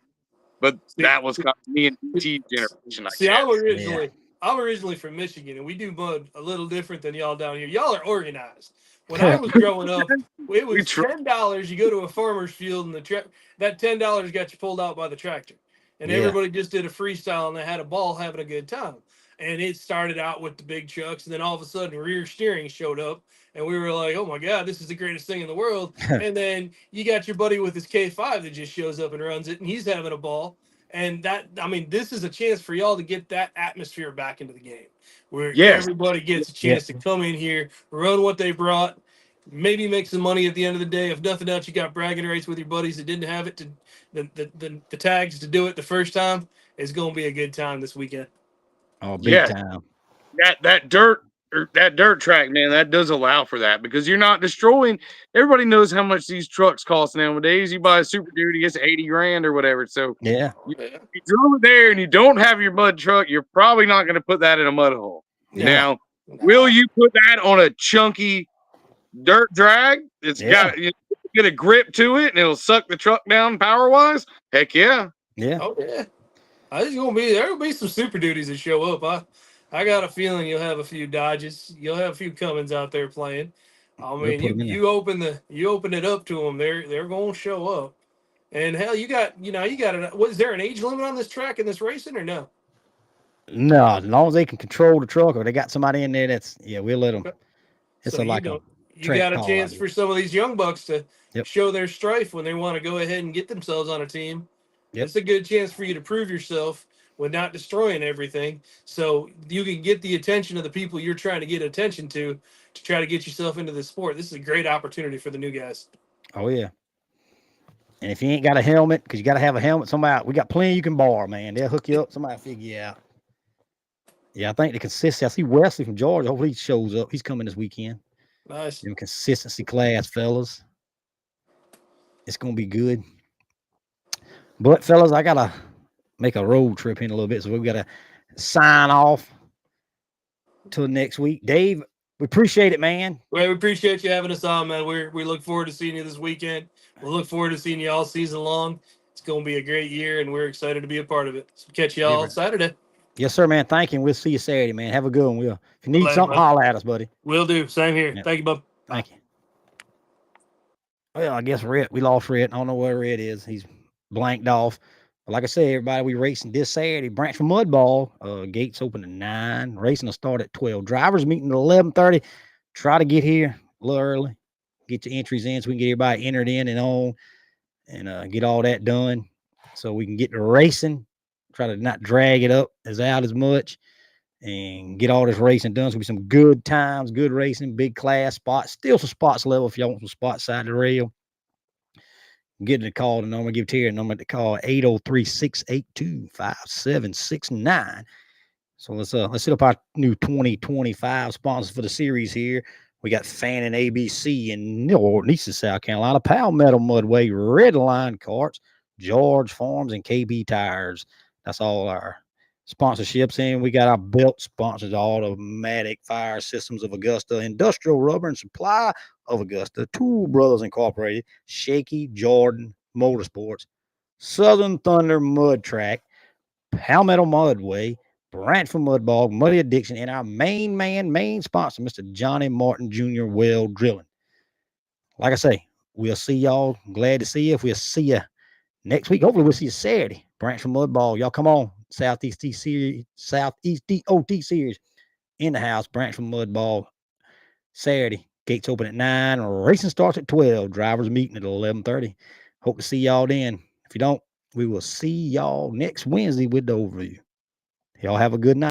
But See- that was kind of me and DT's generation, I See, guess. I'm originally from Michigan, and we do mud a little different than y'all down here. Y'all are organized. When I was growing up, it We was tr- $10. You go to a farmer's field, and that $10 got you pulled out by the tractor, and Yeah. everybody just did a freestyle, and they had a ball having a good time. And it started out with the big trucks, and then all of a sudden, rear steering showed up, and we were like, "Oh my god, this is the greatest thing in the world!" And then you got your buddy with his K5 that just shows up and runs it, and he's having a ball. And this is a chance for y'all to get that atmosphere back into the game where yes. everybody gets a chance to come in here, run what they brought, maybe make some money at the end of the day. If nothing else, you got bragging rights with your buddies that didn't have it to the tags to do it the first time. It's going to be a good time this weekend. Oh, big Yes. time. That dirt track, man, that does allow for that because you're not destroying. Everybody knows how much these trucks cost nowadays. You buy a Super Duty, it's 80 grand or whatever. So Yeah. you drove it there and you don't have your mud truck, you're probably not going to put that in a mud hole. Yeah. Now, will you put that on a chunky dirt drag? It's got get a grip to it and it'll suck the truck down power wise. Heck yeah. Yeah. Oh yeah. There'll be some Super Duties that show up. I got a feeling you'll have a few Dodges. You'll have a few Cummins out there playing. I mean, you open it up to them, they're going to show up. And hell, you got was there an age limit on this track in this racing or no? No, as long as they can control the truck or they got somebody in there we'll let them. It's so you got a chance for some of these young bucks to show their strife when they want to go ahead and get themselves on a team. Yep. It's a good chance for you to prove yourself with not destroying everything, so you can get the attention of the people you're trying to get attention to try to get yourself into the sport. This is a great opportunity for the new guys. Oh yeah. And if you ain't got a helmet, because you got to have a helmet, we got plenty you can borrow, man. They'll hook you up. Somebody will figure you out. Yeah, I think the consistency. I see Wesley from Georgia. Hopefully he shows up. He's coming this weekend. Nice. Them consistency class, fellas. It's going to be good. But, fellas, I got to make a road trip in a little bit, so we've got to sign off till next week. Dave, we appreciate it, man. Well, we appreciate you having us on, man. We look forward to seeing you this weekend. We'll look forward to seeing you all season long. It's going to be a great year, and we're excited to be a part of it. So catch you all Saturday. Yes, sir, man. Thank you. We'll see you Saturday, man. Have a good one. If you need something, holler at us, buddy. Will do. Same here. Yep. Thank you, bub. Thank you. Well, I guess we lost Red. I don't know where Red is. He's blanked off. But like I said, everybody, we racing this Saturday. Branchville Mud Ball. Gates open at 9. Racing will start at 12. Drivers meeting at 11:30. Try to get here a little early. Get your entries in so we can get everybody entered in and on and get all that done so we can get to racing. Try to not drag it up out as much and get all this racing done. So it'll be some good times, good racing, big class spots. Still some spots level if y'all want some spots side of the rail. Get the call. The number, give Terry a number to call 803-682-5769. So let's hit up our new 2025 sponsors for the series here. We got Fan and ABC in Northeastern South Carolina, Palmetto Mudway, Red Line Carts, George Farms, and KB Tires. That's all our sponsorships. And we got our belt sponsors, Automatic Fire Systems of Augusta, Industrial Rubber and Supply of Augusta, Tool Brothers Incorporated, Shaky Jordan Motorsports, Southern Thunder Mud Track, Palmetto Mudway, Branchville Mud Bog, Muddy Addiction, and our main sponsor, Mr. Johnny Martin Jr. Well Drilling. Like I say, we'll see y'all. Glad to see you. If we'll see you next week, hopefully we'll see you Saturday. Branchville Mud Ball. Y'all come on. Southeast DOT series in the house. Branchville Mud Ball. Saturday. Gates open at 9. Racing starts at 12. Drivers meeting at 11:30. Hope to see y'all then. If you don't, we will see y'all next Wednesday with the overview. Y'all have a good night.